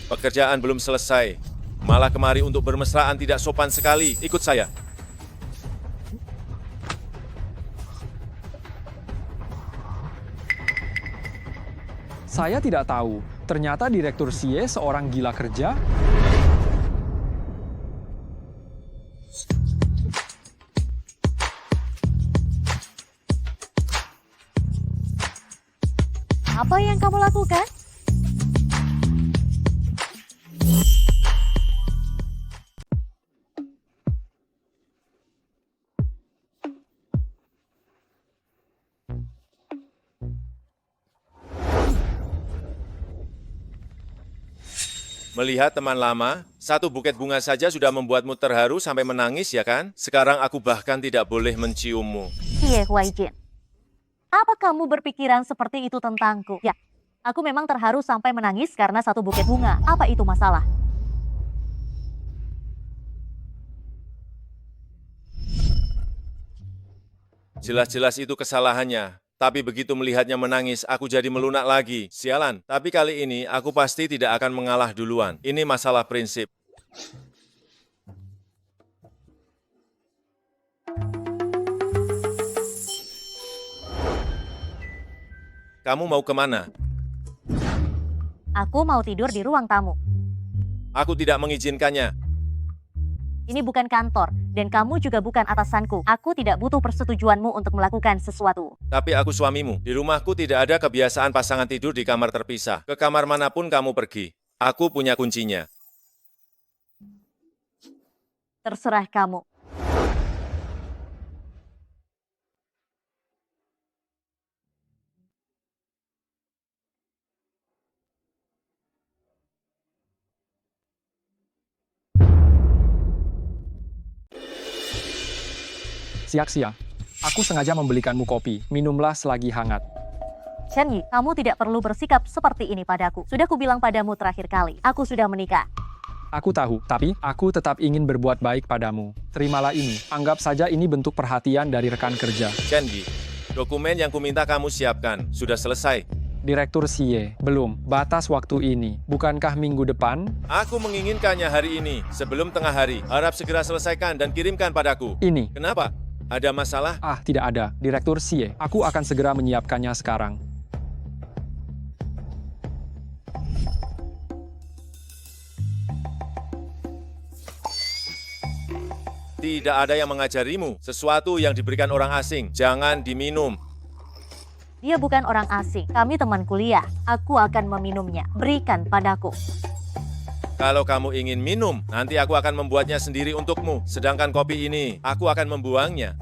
Pekerjaan belum selesai. Malah kemari untuk bermesraan tidak sopan sekali. Ikut saya. Saya tidak tahu. Ternyata Direktur Xie seorang gila kerja. Apa yang kamu lakukan? Melihat teman lama, satu buket bunga saja sudah membuatmu terharu sampai menangis, ya kan? Sekarang aku bahkan tidak boleh menciummu. Xie Huaijin, apa kamu berpikiran seperti itu tentangku? Ya, aku memang terharu sampai menangis karena satu buket bunga. Apa itu masalah? Jelas-jelas itu kesalahannya. Tapi begitu melihatnya menangis, aku jadi melunak lagi. Sialan, tapi kali ini aku pasti tidak akan mengalah duluan. Ini masalah prinsip. Kamu mau kemana? Aku mau tidur di ruang tamu. Aku tidak mengizinkannya. Ini bukan kantor, dan kamu juga bukan atasanku. Aku tidak butuh persetujuanmu untuk melakukan sesuatu. Tapi aku suamimu. Di rumahku tidak ada kebiasaan pasangan tidur di kamar terpisah. Ke kamar manapun kamu pergi. Aku punya kuncinya. Terserah kamu. Siak-siak, aku sengaja membelikanmu kopi. Minumlah selagi hangat. Chen Yi, kamu tidak perlu bersikap seperti ini padaku. Sudah kubilang padamu terakhir kali, aku sudah menikah. Aku tahu, tapi aku tetap ingin berbuat baik padamu. Terimalah ini. Anggap saja ini bentuk perhatian dari rekan kerja. Chen Yi, dokumen yang kuminta kamu siapkan. Sudah selesai. Direktur Xie, belum. Batas waktu ini. Bukankah minggu depan? Aku menginginkannya hari ini, sebelum tengah hari. Harap segera selesaikan dan kirimkan padaku. Ini. Kenapa? Ada masalah? Ah, tidak ada. Direktur Xie, aku akan segera menyiapkannya sekarang. Tidak ada yang mengajarimu. Sesuatu yang diberikan orang asing, jangan diminum. Dia bukan orang asing, kami teman kuliah. Aku akan meminumnya. Berikan padaku. Kalau kamu ingin minum, nanti aku akan membuatnya sendiri untukmu. Sedangkan kopi ini, aku akan membuangnya.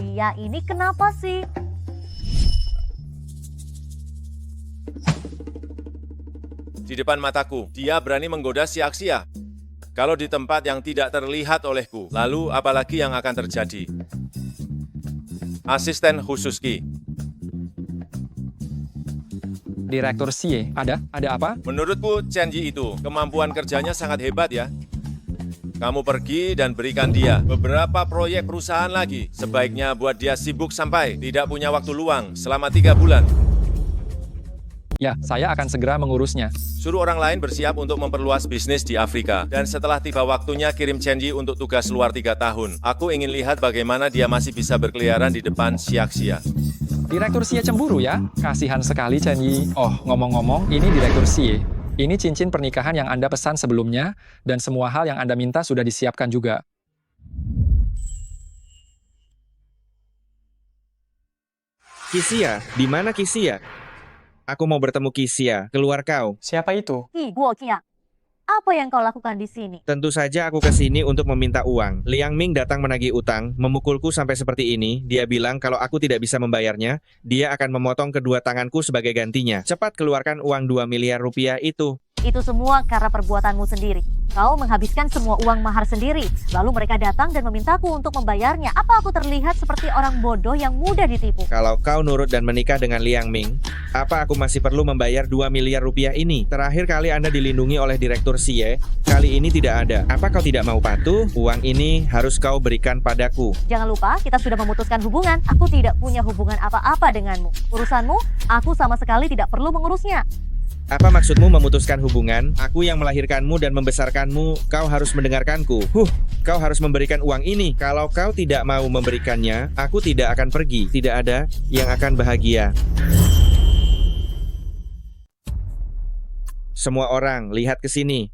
Dia ini kenapa sih? Di depan mataku, dia berani menggoda si Aksia. Kalau di tempat yang tidak terlihat olehku, lalu apalagi yang akan terjadi? Asisten khusus Ki. Direktur Xie, ada apa? Menurutku Chen Yi itu, kemampuan kerjanya sangat hebat ya. Kamu pergi dan berikan dia beberapa proyek perusahaan lagi. Sebaiknya buat dia sibuk sampai tidak punya waktu luang selama 3 bulan. Ya, saya akan segera mengurusnya. Suruh orang lain bersiap untuk memperluas bisnis di Afrika. Dan setelah tiba waktunya kirim Chen Yi untuk tugas luar 3 tahun. Aku ingin lihat bagaimana dia masih bisa berkeliaran di depan Xiaxia. Direktur Xie cemburu ya? Kasihan sekali Chen Yi. Oh, ngomong-ngomong, ini Direktur Xie. Ini cincin pernikahan yang Anda pesan sebelumnya, dan semua hal yang Anda minta sudah disiapkan juga. Kisia, di mana Kisia? Aku mau bertemu Kisia. Keluar kau. Siapa itu? Hi, Guoqia. Apa yang kau lakukan di sini? Tentu saja aku ke sini untuk meminta uang. Liang Ming datang menagih utang, memukulku sampai seperti ini. Dia bilang kalau aku tidak bisa membayarnya, dia akan memotong kedua tanganku sebagai gantinya. Cepat keluarkan uang 2 miliar rupiah itu. Itu semua karena perbuatanmu sendiri. Kau menghabiskan semua uang mahar sendiri. Lalu mereka datang dan memintaku untuk membayarnya. Apa aku terlihat seperti orang bodoh yang mudah ditipu? Kalau kau nurut dan menikah dengan Liang Ming, apa aku masih perlu membayar 2 miliar rupiah ini? Terakhir kali Anda dilindungi oleh Direktur Xie, kali ini tidak ada. Apa kau tidak mau patuh? Uang ini harus kau berikan padaku. Jangan lupa, kita sudah memutuskan hubungan. Aku tidak punya hubungan apa-apa denganmu. Urusanmu, aku sama sekali tidak perlu mengurusnya. Apa maksudmu memutuskan hubungan? Aku yang melahirkanmu dan membesarkanmu, kau harus mendengarkanku. Kau harus memberikan uang ini. Kalau kau tidak mau memberikannya, aku tidak akan pergi. Tidak ada yang akan bahagia. Semua orang, lihat ke sini.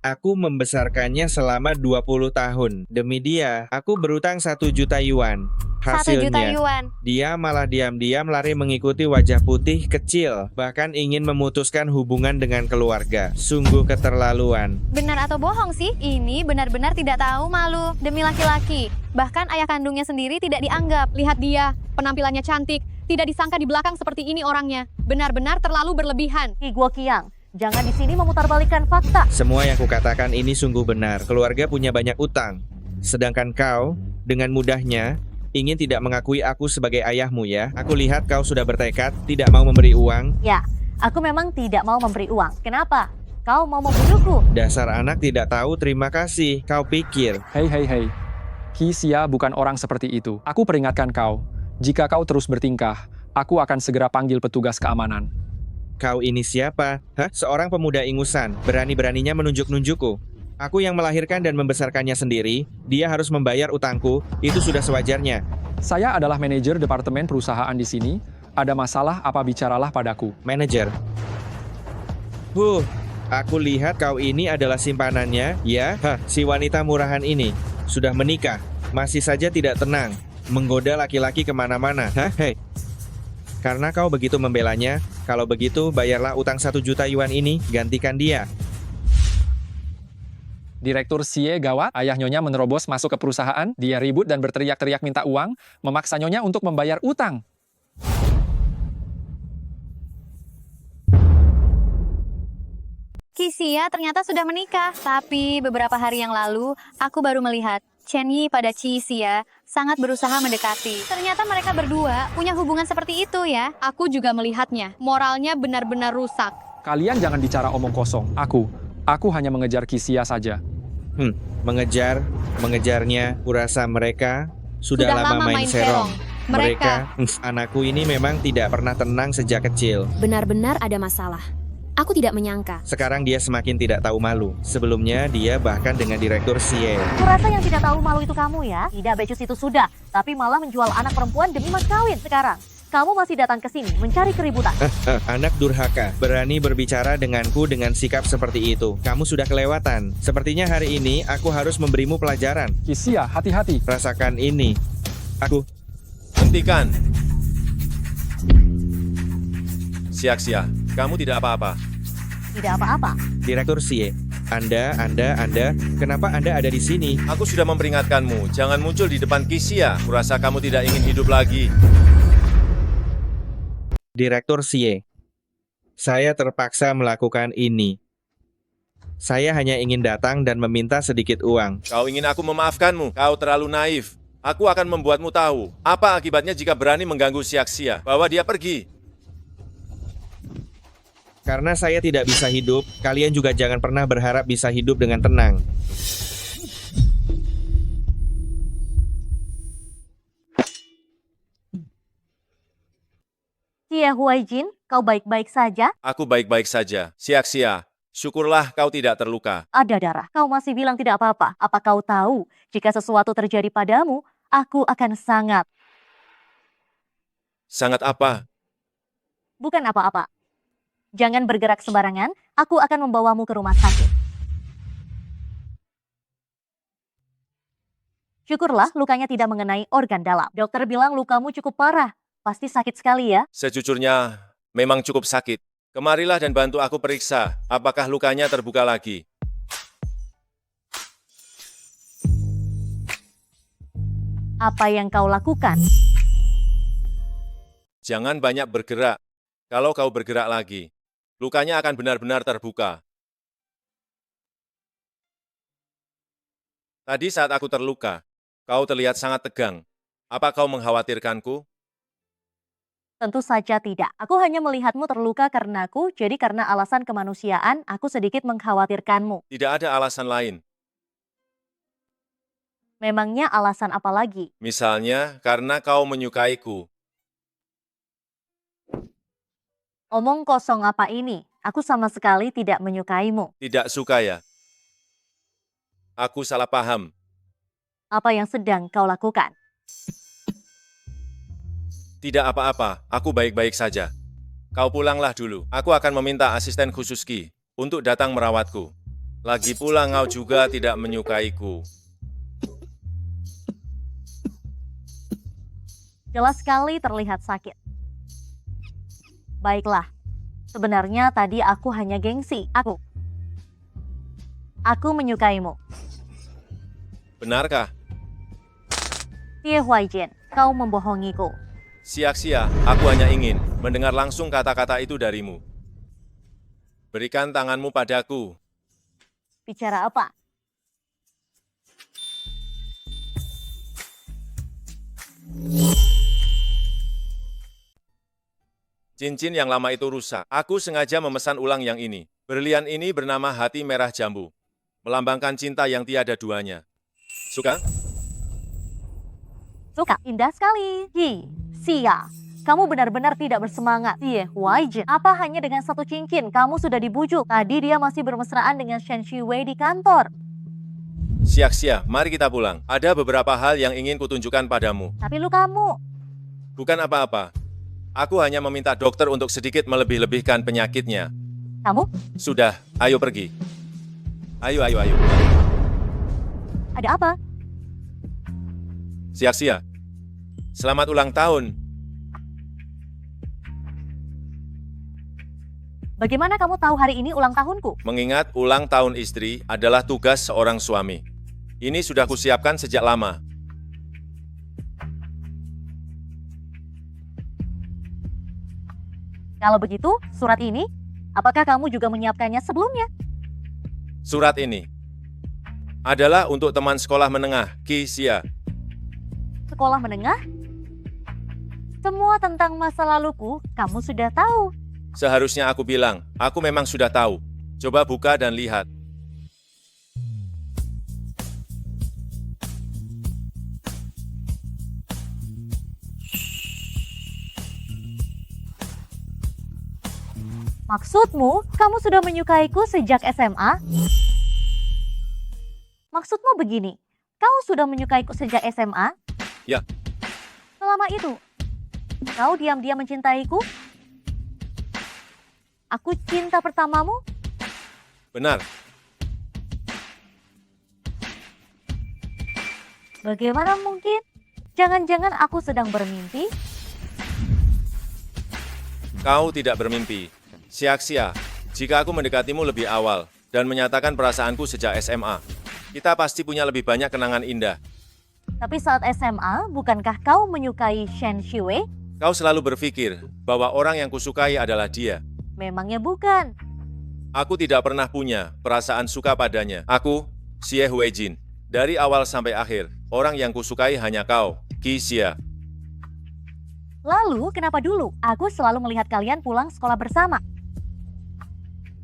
Aku membesarkannya selama 20 tahun. Demi dia, aku berutang 1 juta yuan. 1 juta Hasilnya, yuan. dia malah diam-diam lari mengikuti wajah putih kecil. Bahkan ingin memutuskan hubungan dengan keluarga. Sungguh keterlaluan. Benar atau bohong sih? Ini benar-benar tidak tahu malu demi laki-laki. Bahkan ayah kandungnya sendiri tidak dianggap. Lihat dia, penampilannya cantik, Tidak disangka di belakang seperti ini orangnya. Benar-benar terlalu berlebihan. Ki Guo Qiang, jangan di sini memutarbalikkan fakta. Semua yang kukatakan ini sungguh benar. Keluarga punya banyak utang. Sedangkan kau, dengan mudahnya, ingin tidak mengakui aku sebagai ayahmu ya. Aku lihat kau sudah bertekad tidak mau memberi uang. Ya, aku memang tidak mau memberi uang. Kenapa? Kau mau membunuhku? Dasar anak tidak tahu terima kasih. Kau pikir. Hei. Qi Xia bukan orang seperti itu. Aku peringatkan kau. Jika kau terus bertingkah, aku akan segera panggil petugas keamanan. Kau ini siapa? Hah? Seorang pemuda ingusan. Berani-beraninya menunjuk-nunjukku. Aku yang melahirkan dan membesarkannya sendiri. Dia harus membayar utangku. Itu sudah sewajarnya. Saya adalah manajer departemen perusahaan di sini. Ada masalah apa bicaralah padaku. Manajer. Aku lihat kau ini adalah simpanannya, ya? Hah, si wanita murahan ini. Sudah menikah. Masih saja tidak tenang. Menggoda laki-laki kemana-mana. Hah, hei. Karena kau begitu membelanya, kalau begitu bayarlah utang 1 juta yuan ini, gantikan dia. Direktur Xie gawat, ayah Nyonya menerobos masuk ke perusahaan, dia ribut dan berteriak-teriak minta uang, memaksa Nyonya untuk membayar utang. Qi Xia ternyata sudah menikah. Tapi beberapa hari yang lalu, aku baru melihat Chen Yi pada Qi Xia sangat berusaha mendekati. Ternyata mereka berdua punya hubungan seperti itu ya. Aku juga melihatnya. Moralnya benar-benar rusak. Kalian jangan bicara omong kosong. Aku hanya mengejar Qi Xia saja. Mengejarnya, kurasa mereka sudah lama main serong. Mereka, anakku ini memang tidak pernah tenang sejak kecil. Benar-benar ada masalah. Aku tidak menyangka. Sekarang dia semakin tidak tahu malu. Sebelumnya dia bahkan dengan Direktur Xie. Kurasa yang tidak tahu malu itu kamu ya. Tidak becus itu sudah, tapi malah menjual anak perempuan demi mas kawin. Sekarang, kamu masih datang ke sini mencari keributan. Anak durhaka, berani berbicara denganku dengan sikap seperti itu. Kamu sudah kelewatan. Sepertinya hari ini aku harus memberimu pelajaran. Qi Xia, hati-hati. Rasakan ini. Aku. Hentikan. Xia, kamu tidak apa-apa. Tidak apa-apa. Direktur Xie, Anda, kenapa Anda ada di sini? Aku sudah memperingatkanmu, jangan muncul di depan Qi Xia. Kurasa kamu tidak ingin hidup lagi. Direktur Xie, saya terpaksa melakukan ini. Saya hanya ingin datang dan meminta sedikit uang. Kau ingin aku memaafkanmu? Kau terlalu naif. Aku akan membuatmu tahu apa akibatnya jika berani mengganggu Xia. Bawa dia pergi. Karena saya tidak bisa hidup, kalian juga jangan pernah berharap bisa hidup dengan tenang. Xie Huaijin, kau baik-baik saja? Aku baik-baik saja. Xia, syukurlah kau tidak terluka. Ada darah. Kau masih bilang tidak apa-apa. Apa kau tahu, jika sesuatu terjadi padamu, aku akan sangat... Sangat apa? Bukan apa-apa. Jangan bergerak sembarangan, aku akan membawamu ke rumah sakit. Syukurlah lukanya tidak mengenai organ dalam. Dokter bilang lukamu cukup parah. Pasti sakit sekali ya? Sejujurnya, memang cukup sakit. Kemarilah dan bantu aku periksa, apakah lukanya terbuka lagi. Apa yang kau lakukan? Jangan banyak bergerak. Kalau kau bergerak lagi, lukanya akan benar-benar terbuka. Tadi saat aku terluka, kau terlihat sangat tegang. Apa kau mengkhawatirkanku? Tentu saja tidak. Aku hanya melihatmu terluka karenaku, jadi karena alasan kemanusiaan, aku sedikit mengkhawatirkanmu. Tidak ada alasan lain. Memangnya alasan apa lagi? Misalnya, karena kau menyukaiku. Omong kosong apa ini? Aku sama sekali tidak menyukaimu. Tidak suka ya? Aku salah paham. Apa yang sedang kau lakukan? Tidak apa-apa, aku baik-baik saja. Kau pulanglah dulu. Aku akan meminta asisten khusus Qi untuk datang merawatku. Lagi pula kau juga tidak menyukaiku. Jelas sekali terlihat sakit. Baiklah, sebenarnya tadi aku hanya gengsi. Aku menyukaimu. Benarkah? Xie Huaijin, kau membohongiku. Sia-sia, aku hanya ingin mendengar langsung kata-kata itu darimu. Berikan tanganmu padaku. Bicara apa? Cincin yang lama itu rusak. Aku sengaja memesan ulang yang ini. Berlian ini bernama hati merah jambu. Melambangkan cinta yang tiada duanya. Suka? Suka. Indah sekali. Sia. Kamu benar-benar tidak bersemangat. Huaijin. Apa hanya dengan satu cincin kamu sudah dibujuk? Tadi dia masih bermesraan dengan Shen Shiwei di kantor. Sia-sia, mari kita pulang. Ada beberapa hal yang ingin kutunjukkan padamu. Tapi lu kamu. Bukan apa-apa. Aku hanya meminta dokter untuk sedikit melebih-lebihkan penyakitnya. Kamu? Sudah, ayo pergi. Ayo. Ada apa? Sia-sia. Selamat ulang tahun. Bagaimana kamu tahu hari ini ulang tahunku? Mengingat ulang tahun istri adalah tugas seorang suami. Ini sudah kusiapkan sejak lama. Kalau begitu, surat ini, apakah kamu juga menyiapkannya sebelumnya? Surat ini adalah untuk teman sekolah menengah, Sia. Sekolah menengah? Semua tentang masa laluku, kamu sudah tahu. Seharusnya aku bilang, aku memang sudah tahu. Coba buka dan lihat. Maksudmu, kamu sudah menyukaiku sejak SMA? Maksudmu begini, kau sudah menyukaiku sejak SMA? Ya. Selama itu, kau diam-diam mencintaiku? Aku cinta pertamamu? Benar. Bagaimana mungkin? Jangan-jangan aku sedang bermimpi? Kau tidak bermimpi. Sia-sia, jika aku mendekatimu lebih awal dan menyatakan perasaanku sejak SMA, kita pasti punya lebih banyak kenangan indah. Tapi saat SMA, bukankah kau menyukai Shen Shiwei? Kau selalu berpikir bahwa orang yang kusukai adalah dia. Memangnya bukan. Aku tidak pernah punya perasaan suka padanya. Aku, Xie Huijin. Dari awal sampai akhir, orang yang kusukai hanya kau, Xia. Lalu, kenapa dulu aku selalu melihat kalian pulang sekolah bersama?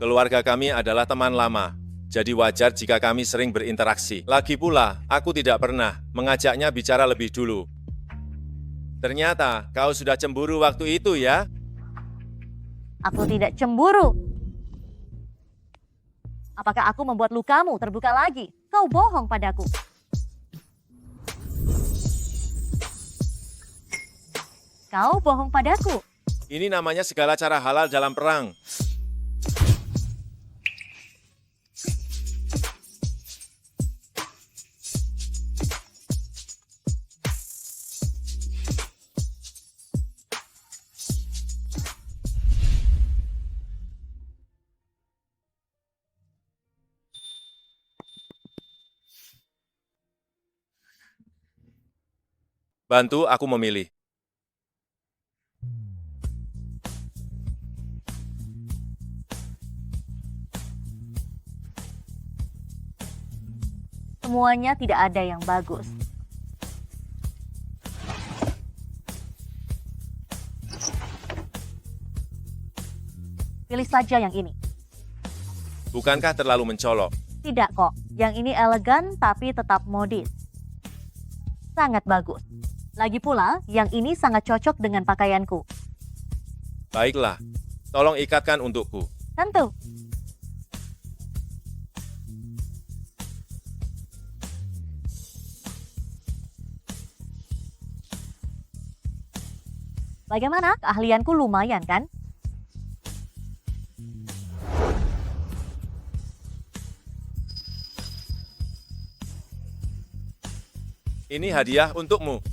Keluarga kami adalah teman lama, jadi wajar jika kami sering berinteraksi. Lagi pula, aku tidak pernah mengajaknya bicara lebih dulu. Ternyata kau sudah cemburu waktu itu ya? Aku tidak cemburu. Apakah aku membuat lukamu terbuka lagi? Kau bohong padaku. Kau bohong padaku. Ini namanya segala cara halal dalam perang. Bantu aku memilih. Semuanya tidak ada yang bagus. Pilih saja yang ini. Bukankah terlalu mencolok? Tidak kok, yang ini elegan tapi tetap modis. Sangat bagus. Lagi pula, yang ini sangat cocok dengan pakaianku. Baiklah, tolong ikatkan untukku. Tentu. Bagaimana? Keahlianku lumayan kan? Ini hadiah untukmu.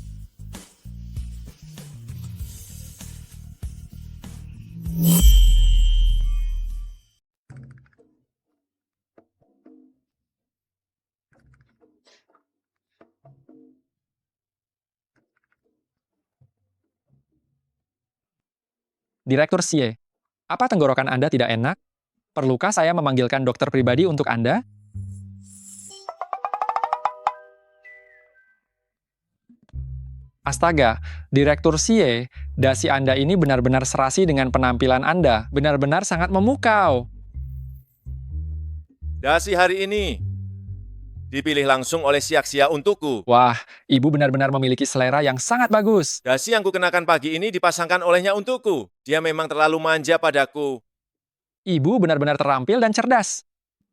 Direktur Xie, apa tenggorokan Anda tidak enak? Perlukah saya memanggilkan dokter pribadi untuk Anda? Astaga, Direktur Xie, dasi Anda ini benar-benar serasi dengan penampilan Anda. Benar-benar sangat memukau. Dasi hari ini dipilih langsung oleh Xia untukku. Wah, ibu benar-benar memiliki selera yang sangat bagus. Dasi yang kukenakan pagi ini dipasangkan olehnya untukku. Dia memang terlalu manja padaku. Ibu benar-benar terampil dan cerdas.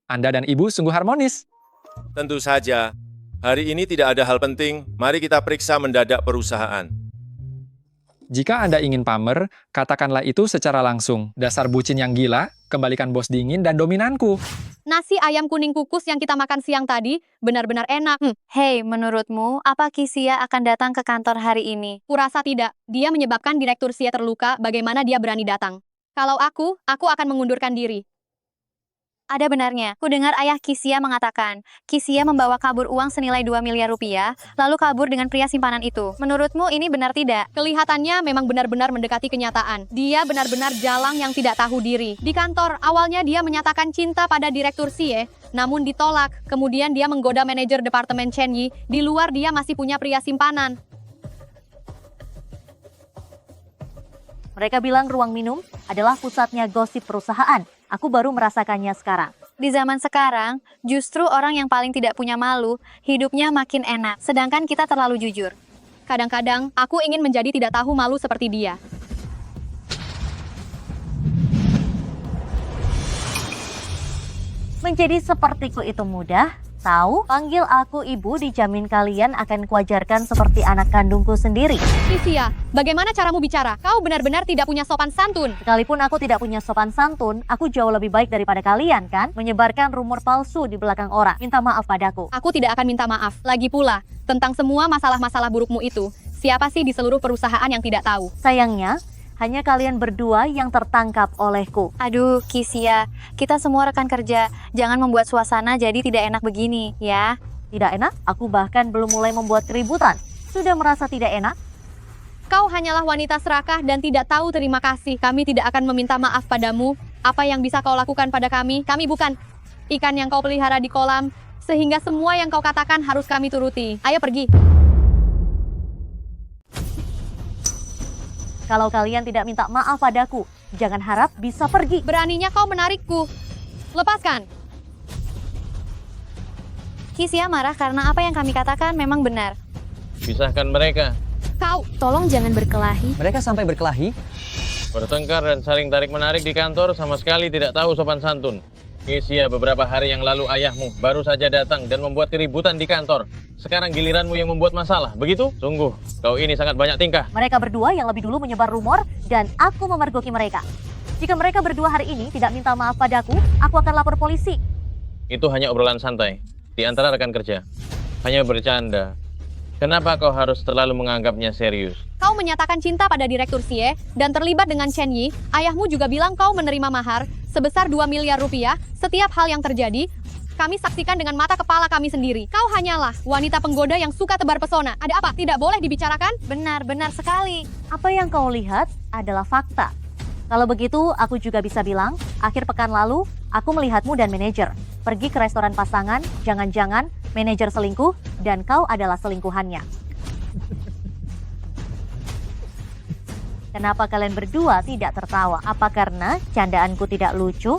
Anda dan ibu sungguh harmonis. Tentu saja. Hari ini tidak ada hal penting, mari kita periksa mendadak perusahaan. Jika Anda ingin pamer, katakanlah itu secara langsung. Dasar bucin yang gila, kembalikan bos dingin dan dominanku. Nasi ayam kuning kukus yang kita makan siang tadi benar-benar enak. Hei, menurutmu, apa Xia akan datang ke kantor hari ini? Kurasa tidak. Dia menyebabkan Direktur Xie terluka, bagaimana dia berani datang. Kalau aku akan mengundurkan diri. Ada benarnya. Kudengar ayah Xia mengatakan, Xia membawa kabur uang senilai 2 miliar rupiah, lalu kabur dengan pria simpanan itu. Menurutmu ini benar tidak? Kelihatannya memang benar-benar mendekati kenyataan. Dia benar-benar jalang yang tidak tahu diri. Di kantor, awalnya dia menyatakan cinta pada Direktur Xie, namun ditolak. Kemudian dia menggoda manajer departemen Chen Yi, di luar dia masih punya pria simpanan. Mereka bilang ruang minum adalah pusatnya gosip perusahaan. Aku baru merasakannya sekarang. Di zaman sekarang, justru orang yang paling tidak punya malu, hidupnya makin enak. Sedangkan kita terlalu jujur. Kadang-kadang, aku ingin menjadi tidak tahu malu seperti dia. Menjadi sepertiku itu mudah. Tahu, panggil aku ibu, dijamin kalian akan kuajarkan seperti anak kandungku sendiri. Xia, bagaimana caramu bicara? Kau benar-benar tidak punya sopan santun. Sekalipun aku tidak punya sopan santun, aku jauh lebih baik daripada kalian, kan? Menyebarkan rumor palsu di belakang orang. Minta maaf padaku. Aku tidak akan minta maaf. Lagi pula, tentang semua masalah-masalah burukmu itu, siapa sih di seluruh perusahaan yang tidak tahu? Sayangnya, hanya kalian berdua yang tertangkap olehku. Aduh, Xia, kita semua rekan kerja. Jangan membuat suasana jadi tidak enak begini, ya. Tidak enak? Aku bahkan belum mulai membuat keributan. Sudah merasa tidak enak? Kau hanyalah wanita serakah dan tidak tahu terima kasih. Kami tidak akan meminta maaf padamu. Apa yang bisa kau lakukan pada kami? Kami bukan ikan yang kau pelihara di kolam, sehingga semua yang kau katakan harus kami turuti. Ayo pergi. Kalau kalian tidak minta maaf padaku, jangan harap bisa pergi. Beraninya kau menarikku. Lepaskan. Xia marah karena apa yang kami katakan memang benar. Pisahkan mereka. Kau, tolong jangan berkelahi. Mereka sampai berkelahi? Bertengkar dan saling tarik-menarik di kantor sama sekali tidak tahu sopan santun. Xia, beberapa hari yang lalu ayahmu baru saja datang dan membuat keributan di kantor. Sekarang giliranmu yang membuat masalah, begitu? Sungguh, kau ini sangat banyak tingkah. Mereka berdua yang lebih dulu menyebar rumor dan aku memergoki mereka. Jika mereka berdua hari ini tidak minta maaf padaku, aku akan lapor polisi. Itu hanya obrolan santai di antara rekan kerja. Hanya bercanda. Kenapa kau harus terlalu menganggapnya serius? Kau menyatakan cinta pada Direktur Xie dan terlibat dengan Chen Yi. Ayahmu juga bilang kau menerima mahar sebesar 2 miliar rupiah. Setiap hal yang terjadi, kami saksikan dengan mata kepala kami sendiri. Kau hanyalah wanita penggoda yang suka tebar pesona. Ada apa? Tidak boleh dibicarakan? Benar sekali. Apa yang kau lihat adalah fakta. Kalau begitu, aku juga bisa bilang, akhir pekan lalu, aku melihatmu dan manajer pergi ke restoran pasangan, jangan-jangan manajer selingkuh, dan kau adalah selingkuhannya. Kenapa kalian berdua tidak tertawa? Apa karena candaanku tidak lucu?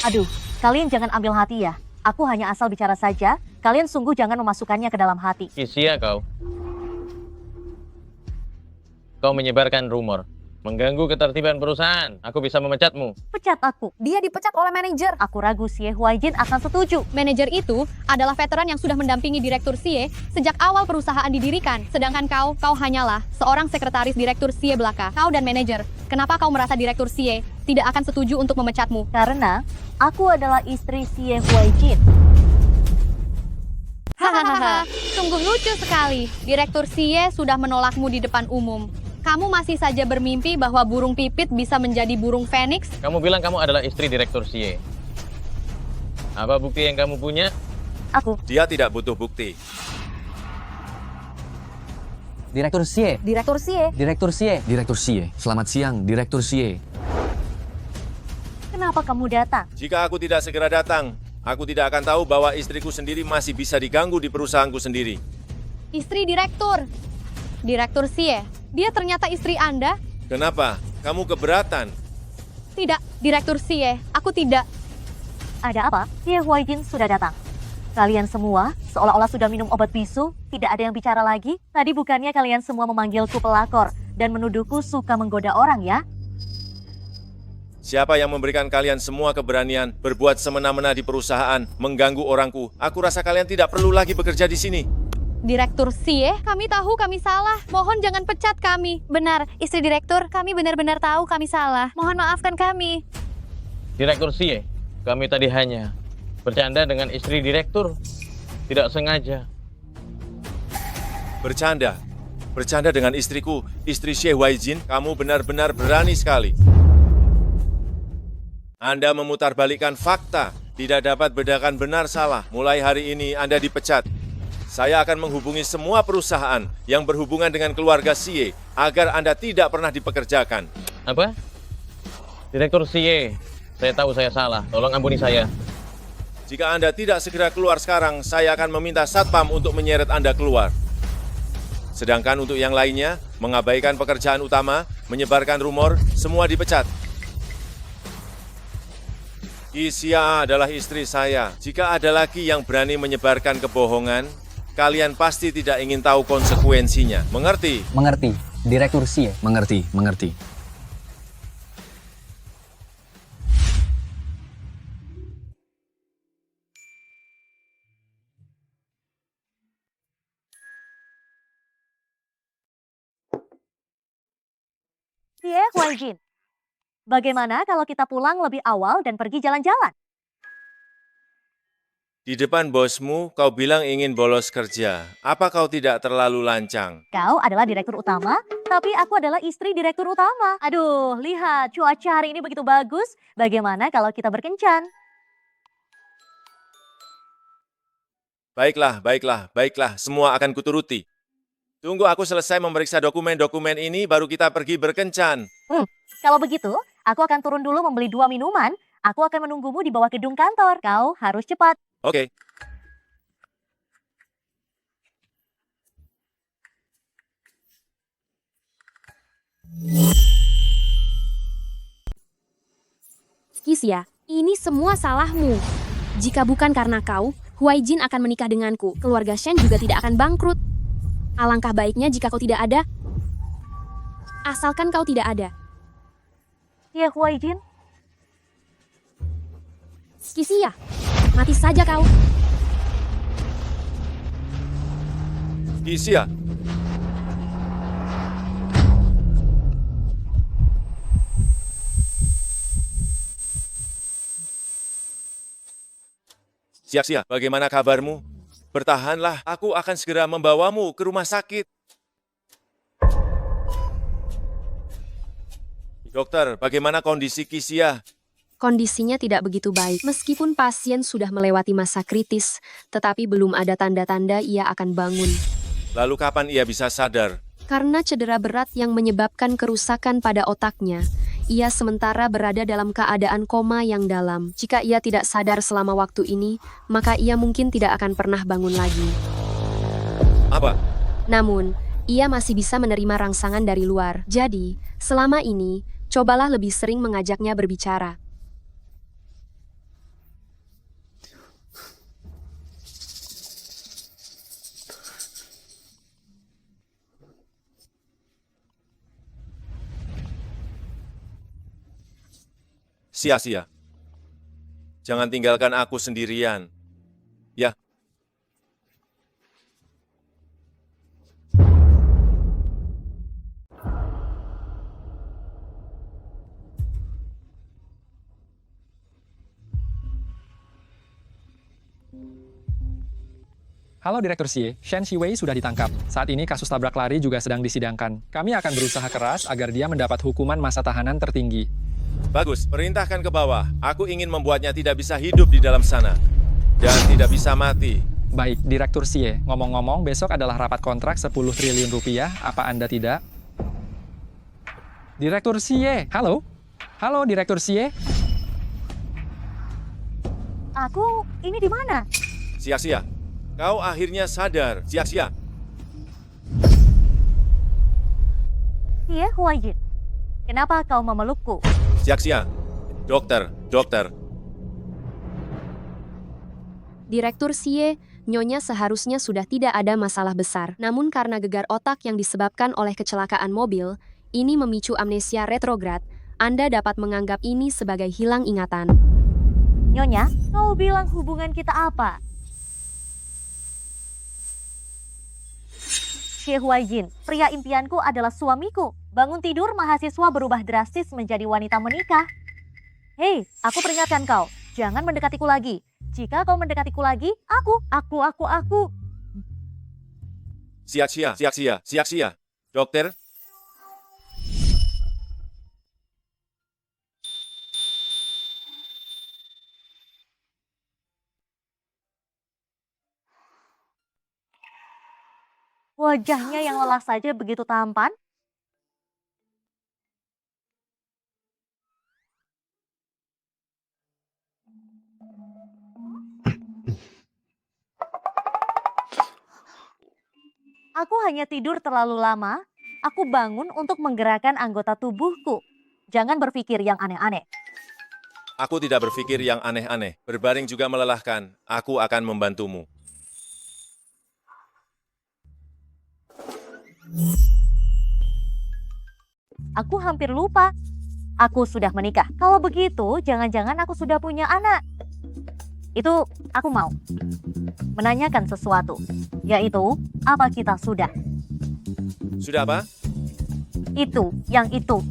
Aduh, kalian jangan ambil hati ya. Aku hanya asal bicara saja, kalian sungguh jangan memasukkannya ke dalam hati. Xia kau. Kau menyebarkan rumor. Mengganggu ketertiban perusahaan. Aku bisa memecatmu. Pecat aku. Dia dipecat oleh manajer. Aku ragu Xie Huaijin akan setuju. Manajer itu adalah veteran yang sudah mendampingi Direktur Xie sejak awal perusahaan didirikan. Sedangkan kau hanyalah seorang sekretaris Direktur Xie belaka. Kau dan manajer, kenapa kau merasa Direktur Xie tidak akan setuju untuk memecatmu? Karena aku adalah istri Xie Huaijin. Hahaha, sungguh lucu sekali. Direktur Xie sudah menolakmu di depan umum. Kamu masih saja bermimpi bahwa burung pipit bisa menjadi burung phoenix? Kamu bilang kamu adalah istri Direktur Xie. Apa bukti yang kamu punya? Aku. Dia tidak butuh bukti. Direktur Xie. Direktur Xie. Direktur Xie. Direktur Xie, selamat siang, Direktur Xie. Kenapa kamu datang? Jika aku tidak segera datang, aku tidak akan tahu bahwa istriku sendiri masih bisa diganggu di perusahaanku sendiri. Istri direktur. Direktur Xie, dia ternyata istri Anda? Kenapa? Kamu keberatan? Tidak, Direktur Xie, aku tidak. Ada apa? Xie Huaijin sudah datang. Kalian semua seolah-olah sudah minum obat bisu, tidak ada yang bicara lagi. Tadi bukannya kalian semua memanggilku pelakor dan menuduhku suka menggoda orang ya? Siapa yang memberikan kalian semua keberanian berbuat semena-mena di perusahaan, mengganggu orangku? Aku rasa kalian tidak perlu lagi bekerja di sini. Direktur Xie, kami tahu kami salah. Mohon jangan pecat kami. Benar, istri direktur, kami benar-benar tahu kami salah. Mohon maafkan kami. Direktur Xie, kami tadi hanya bercanda dengan istri direktur. Tidak sengaja. Bercanda? Bercanda dengan istriku, istri Xie Huaijin? Kamu benar-benar berani sekali. Anda memutarbalikkan fakta, tidak dapat bedakan benar salah. Mulai hari ini Anda dipecat. Saya akan menghubungi semua perusahaan yang berhubungan dengan keluarga Xie agar Anda tidak pernah dipekerjakan. Apa? Direktur Xie, saya tahu saya salah. Tolong ampuni saya. Jika Anda tidak segera keluar sekarang, saya akan meminta Satpam untuk menyeret Anda keluar. Sedangkan untuk yang lainnya, mengabaikan pekerjaan utama, menyebarkan rumor, semua dipecat. Xia adalah istri saya. Jika ada lagi yang berani menyebarkan kebohongan, kalian pasti tidak ingin tahu konsekuensinya. Mengerti? Mengerti. Direktur Xie. Mengerti, mengerti. Xie Huaijin, bagaimana kalau kita pulang lebih awal dan pergi jalan-jalan? Di depan bosmu, kau bilang ingin bolos kerja. Apa kau tidak terlalu lancang? Kau adalah direktur utama, tapi aku adalah istri direktur utama. Aduh, lihat cuaca hari ini begitu bagus. Bagaimana kalau kita berkencan? Baiklah, baiklah, baiklah. Semua akan kuturuti. Tunggu aku selesai memeriksa dokumen-dokumen ini, baru kita pergi berkencan. Kalau begitu, aku akan turun dulu membeli 2 minuman. Aku akan menunggumu di bawah gedung kantor. Kau harus cepat. Oke. Xia, ini semua salahmu. Jika bukan karena kau, Huaijin akan menikah denganku. Keluarga Shen juga tidak akan bangkrut. Alangkah baiknya jika kau tidak ada. Asalkan kau tidak ada. Xie Huaijin. Xia, mati saja kau. Xia. Xia, bagaimana kabarmu? Bertahanlah, aku akan segera membawamu ke rumah sakit. Dokter, bagaimana kondisi Xia? Kondisinya tidak begitu baik. Meskipun pasien sudah melewati masa kritis, tetapi belum ada tanda-tanda ia akan bangun. Lalu kapan ia bisa sadar? Karena cedera berat yang menyebabkan kerusakan pada otaknya, ia sementara berada dalam keadaan koma yang dalam. Jika ia tidak sadar selama waktu ini, maka ia mungkin tidak akan pernah bangun lagi. Apa? Namun, ia masih bisa menerima rangsangan dari luar. Jadi, selama ini, cobalah lebih sering mengajaknya berbicara. Xia, jangan tinggalkan aku sendirian. Ya. Halo Direktur Xie, Shen Shiwei sudah ditangkap. Saat ini kasus tabrak lari juga sedang disidangkan. Kami akan berusaha keras agar dia mendapat hukuman masa tahanan tertinggi. Bagus, perintahkan ke bawah. Aku ingin membuatnya tidak bisa hidup di dalam sana. Dan tidak bisa mati. Baik, Direktur Xie. Ngomong-ngomong, besok adalah rapat kontrak 10 triliun rupiah. Apa Anda tidak? Direktur Xie, halo? Halo, Direktur Xie? Aku ini di mana? Xia, kau akhirnya sadar. Xia. Xie Huaijin, kenapa kau memelukku? Xia. Dokter. Direktur Xie, Nyonya seharusnya sudah tidak ada masalah besar. Namun karena gegar otak yang disebabkan oleh kecelakaan mobil, ini memicu amnesia retrograd. Anda dapat menganggap ini sebagai hilang ingatan. Nyonya, kau bilang hubungan kita apa? Xie Huaijin, pria impianku adalah suamiku. Bangun tidur, mahasiswa berubah drastis menjadi wanita menikah. Hei, aku peringatkan kau, jangan mendekatiku lagi. Jika kau mendekatiku lagi, aku. Xia. Dokter, Wajahnya yang lelah saja begitu tampan. Aku hanya tidur terlalu lama. Aku bangun untuk menggerakkan anggota tubuhku. Jangan berpikir yang aneh-aneh. aku tidak berpikir yang aneh-aneh. Berbaring juga melelahkan. Aku akan membantumu. Aku hampir lupa. Aku sudah menikah. Kalau begitu, jangan-jangan aku sudah punya anak. Itu aku mau menanyakan sesuatu, yaitu apa kita sudah? Sudah apa? Itu, yang itu.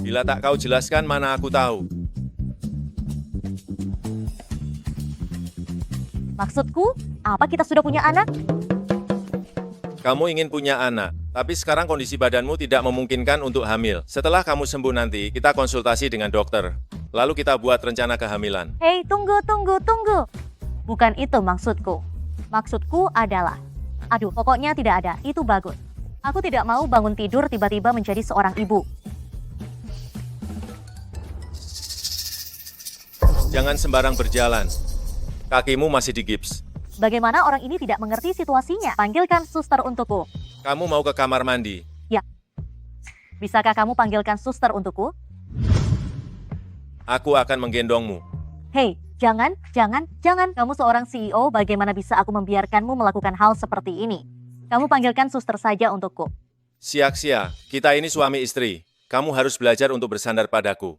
Bila tak kau jelaskan, mana aku tahu. Maksudku, apa kita sudah punya anak? Kamu ingin punya anak, tapi sekarang kondisi badanmu tidak memungkinkan untuk hamil. Setelah kamu sembuh nanti, kita konsultasi dengan dokter. Lalu kita buat rencana kehamilan. Hei, tunggu. Bukan itu maksudku. Maksudku adalah, pokoknya tidak ada, itu bagus. Aku tidak mau bangun tidur tiba-tiba menjadi seorang ibu. Jangan sembarang berjalan. Kakimu masih digips. Bagaimana orang ini tidak mengerti situasinya? Panggilkan suster untukku. Kamu mau ke kamar mandi? Ya. Bisakah kamu panggilkan suster untukku? Aku akan menggendongmu. Hei, jangan. Kamu seorang CEO, bagaimana bisa aku membiarkanmu melakukan hal seperti ini? Kamu panggilkan suster saja untukku. Xia, kita ini suami istri. Kamu harus belajar untuk bersandar padaku.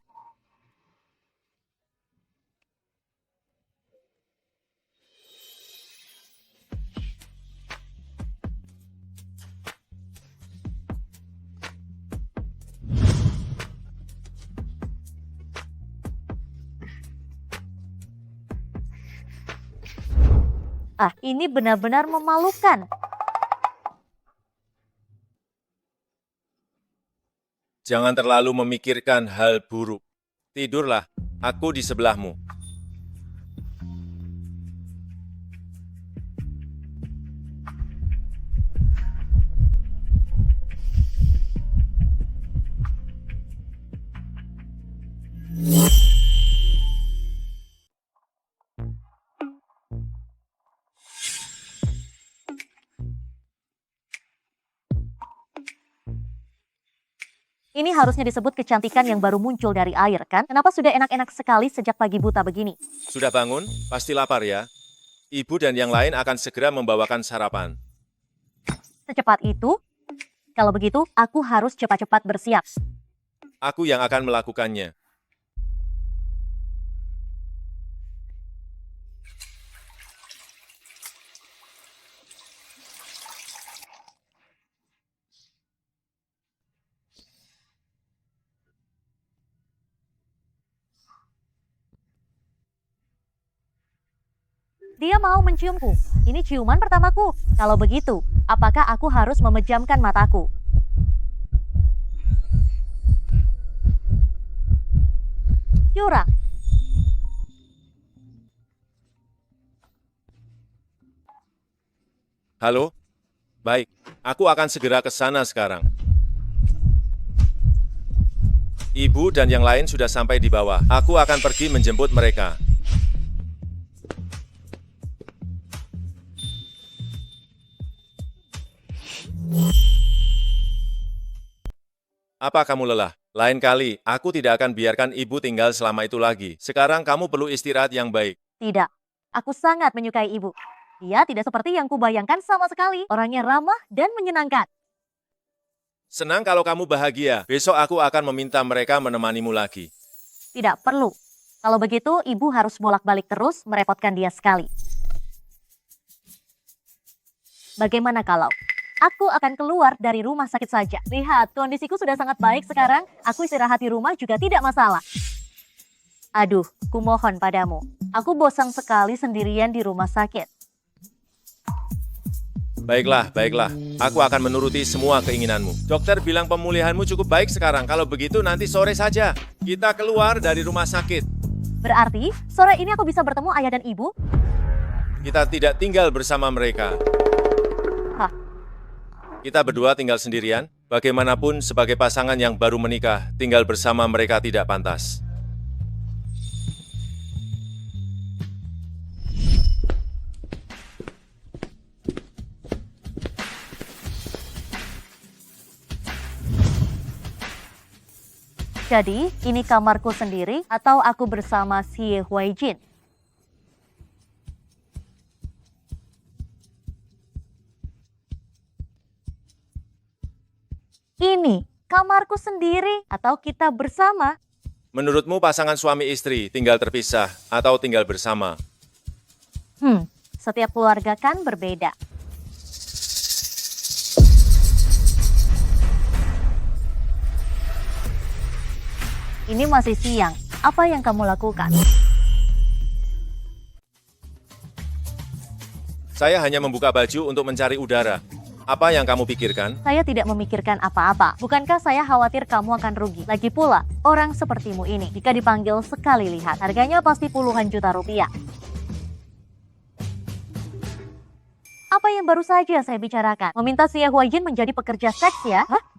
Ini benar-benar memalukan. Jangan terlalu memikirkan hal buruk. Tidurlah, aku di sebelahmu. Ini harusnya disebut kecantikan yang baru muncul dari air, kan? Kenapa sudah enak-enak sekali sejak pagi buta begini? Sudah bangun? Pasti lapar ya? Ibu dan yang lain akan segera membawakan sarapan. Secepat itu? Kalau begitu, aku harus cepat-cepat bersiap. Aku yang akan melakukannya. Dia mau menciumku. Ini ciuman pertamaku. Kalau begitu, apakah aku harus memejamkan mataku? Curang. Halo? Baik, aku akan segera ke sana sekarang. Ibu dan yang lain sudah sampai di bawah. Aku akan pergi menjemput mereka. Apa kamu lelah? Lain kali, aku tidak akan biarkan ibu tinggal selama itu lagi. Sekarang kamu perlu istirahat yang baik. Tidak, aku sangat menyukai ibu. Dia tidak seperti yang kubayangkan sama sekali. Orangnya ramah dan menyenangkan. Senang kalau kamu bahagia. Besok aku akan meminta mereka menemanimu lagi. Tidak perlu. Kalau begitu, ibu harus bolak-balik terus, merepotkan dia sekali. Bagaimana kalau aku akan keluar dari rumah sakit saja? Lihat, kondisiku sudah sangat baik sekarang. Aku istirahat di rumah juga tidak masalah. Aduh, kumohon padamu. Aku bosan sekali sendirian di rumah sakit. Baiklah, baiklah. Aku akan menuruti semua keinginanmu. Dokter bilang pemulihanmu cukup baik sekarang. Kalau begitu nanti sore saja. Kita keluar dari rumah sakit. Berarti, sore ini aku bisa bertemu ayah dan ibu? Kita tidak tinggal bersama mereka. Hah? Kita berdua tinggal sendirian. Bagaimanapun sebagai pasangan yang baru menikah, tinggal bersama mereka tidak pantas. Jadi, ini kamarku sendiri atau aku bersama Xie Huaijin? Ini kamarku sendiri atau kita bersama? Menurutmu pasangan suami istri tinggal terpisah atau tinggal bersama? Setiap keluarga kan berbeda. Ini masih siang. Apa yang kamu lakukan? Saya hanya membuka baju untuk mencari udara. Apa yang kamu pikirkan? Saya tidak memikirkan apa-apa. Bukankah saya khawatir kamu akan rugi? Lagi pula, orang sepertimu ini, jika dipanggil sekali lihat, harganya pasti puluhan juta rupiah. Apa yang baru saja saya bicarakan? Meminta Xie Huaijin menjadi pekerja seks ya? Hah?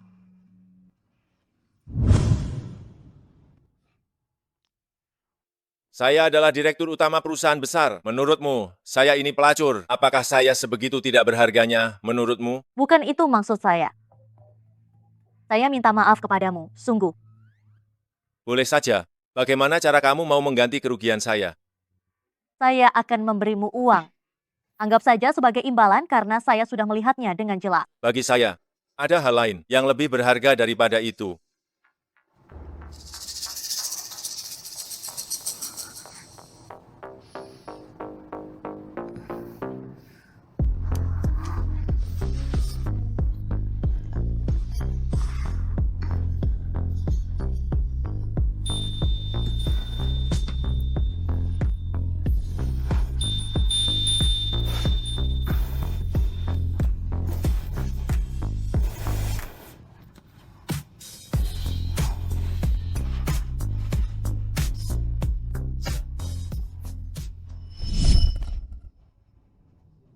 Saya adalah direktur utama perusahaan besar. Menurutmu, saya ini pelacur. Apakah saya sebegitu tidak berharganya menurutmu? Bukan itu maksud saya. Saya minta maaf kepadamu, sungguh. Boleh saja. Bagaimana cara kamu mau mengganti kerugian saya? Saya akan memberimu uang. Anggap saja sebagai imbalan karena saya sudah melihatnya dengan jelas. Bagi saya, ada hal lain yang lebih berharga daripada itu.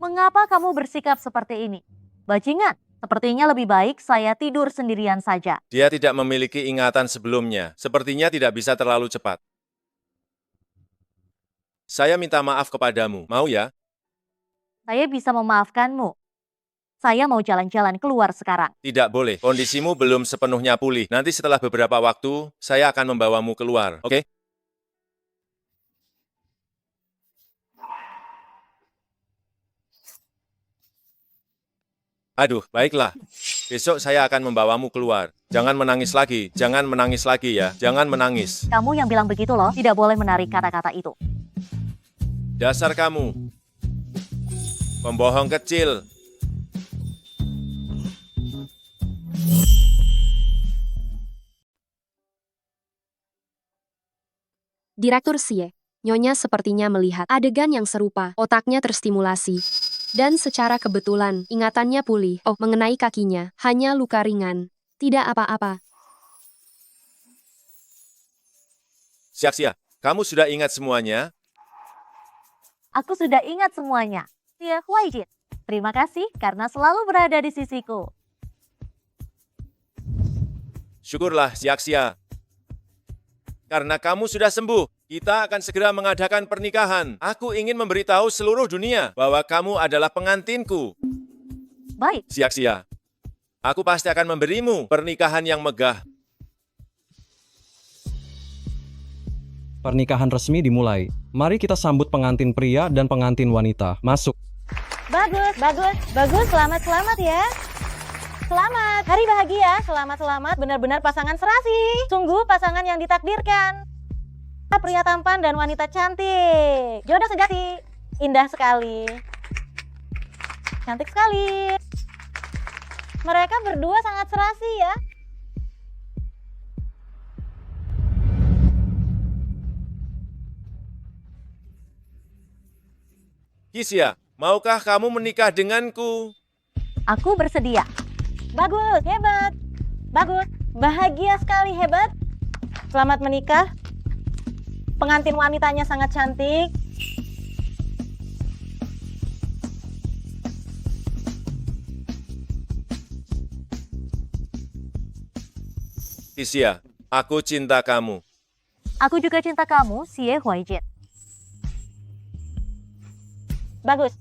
Mengapa kamu bersikap seperti ini? Bajingan, sepertinya lebih baik saya tidur sendirian saja. Dia tidak memiliki ingatan sebelumnya. Sepertinya tidak bisa terlalu cepat. Saya minta maaf kepadamu. Mau ya? Saya bisa memaafkanmu. Saya mau jalan-jalan keluar sekarang. Tidak boleh. Kondisimu belum sepenuhnya pulih. Nanti setelah beberapa waktu, saya akan membawamu keluar. Oke? Aduh, baiklah. Besok saya akan membawamu keluar. Jangan menangis lagi. Jangan menangis lagi ya. Jangan menangis. Kamu yang bilang begitu loh, tidak boleh menarik kata-kata itu. Dasar kamu. Pembohong kecil. Direktur Xie, Nyonya sepertinya melihat adegan yang serupa, otaknya terstimulasi. Dan secara kebetulan, ingatannya pulih. Oh, mengenai kakinya, hanya luka ringan. Tidak apa-apa. Xia, kamu sudah ingat semuanya? Aku sudah ingat semuanya. Xie Huaijin. Terima kasih karena selalu berada di sisiku. Syukurlah, Xiaxia. Karena kamu sudah sembuh, kita akan segera mengadakan pernikahan. Aku ingin memberitahu seluruh dunia bahwa kamu adalah pengantinku. Baik. Xiaxia, aku pasti akan memberimu pernikahan yang megah. Pernikahan resmi dimulai. Mari kita sambut pengantin pria dan pengantin wanita. Masuk. Bagus, bagus, bagus. Selamat ya. Selamat, hari bahagia. Selamat, benar-benar pasangan serasi. Sungguh pasangan yang ditakdirkan. Pria tampan dan wanita cantik. Jodoh sejati. Indah sekali. Cantik sekali. Mereka berdua sangat serasi ya. Kisia, maukah kamu menikah denganku? Aku bersedia. Bagus, hebat. Bagus, bahagia sekali, hebat. Selamat menikah. Pengantin wanitanya sangat cantik. Kisia, aku cinta kamu. Aku juga cinta kamu, Xie Huaijin. Bagus.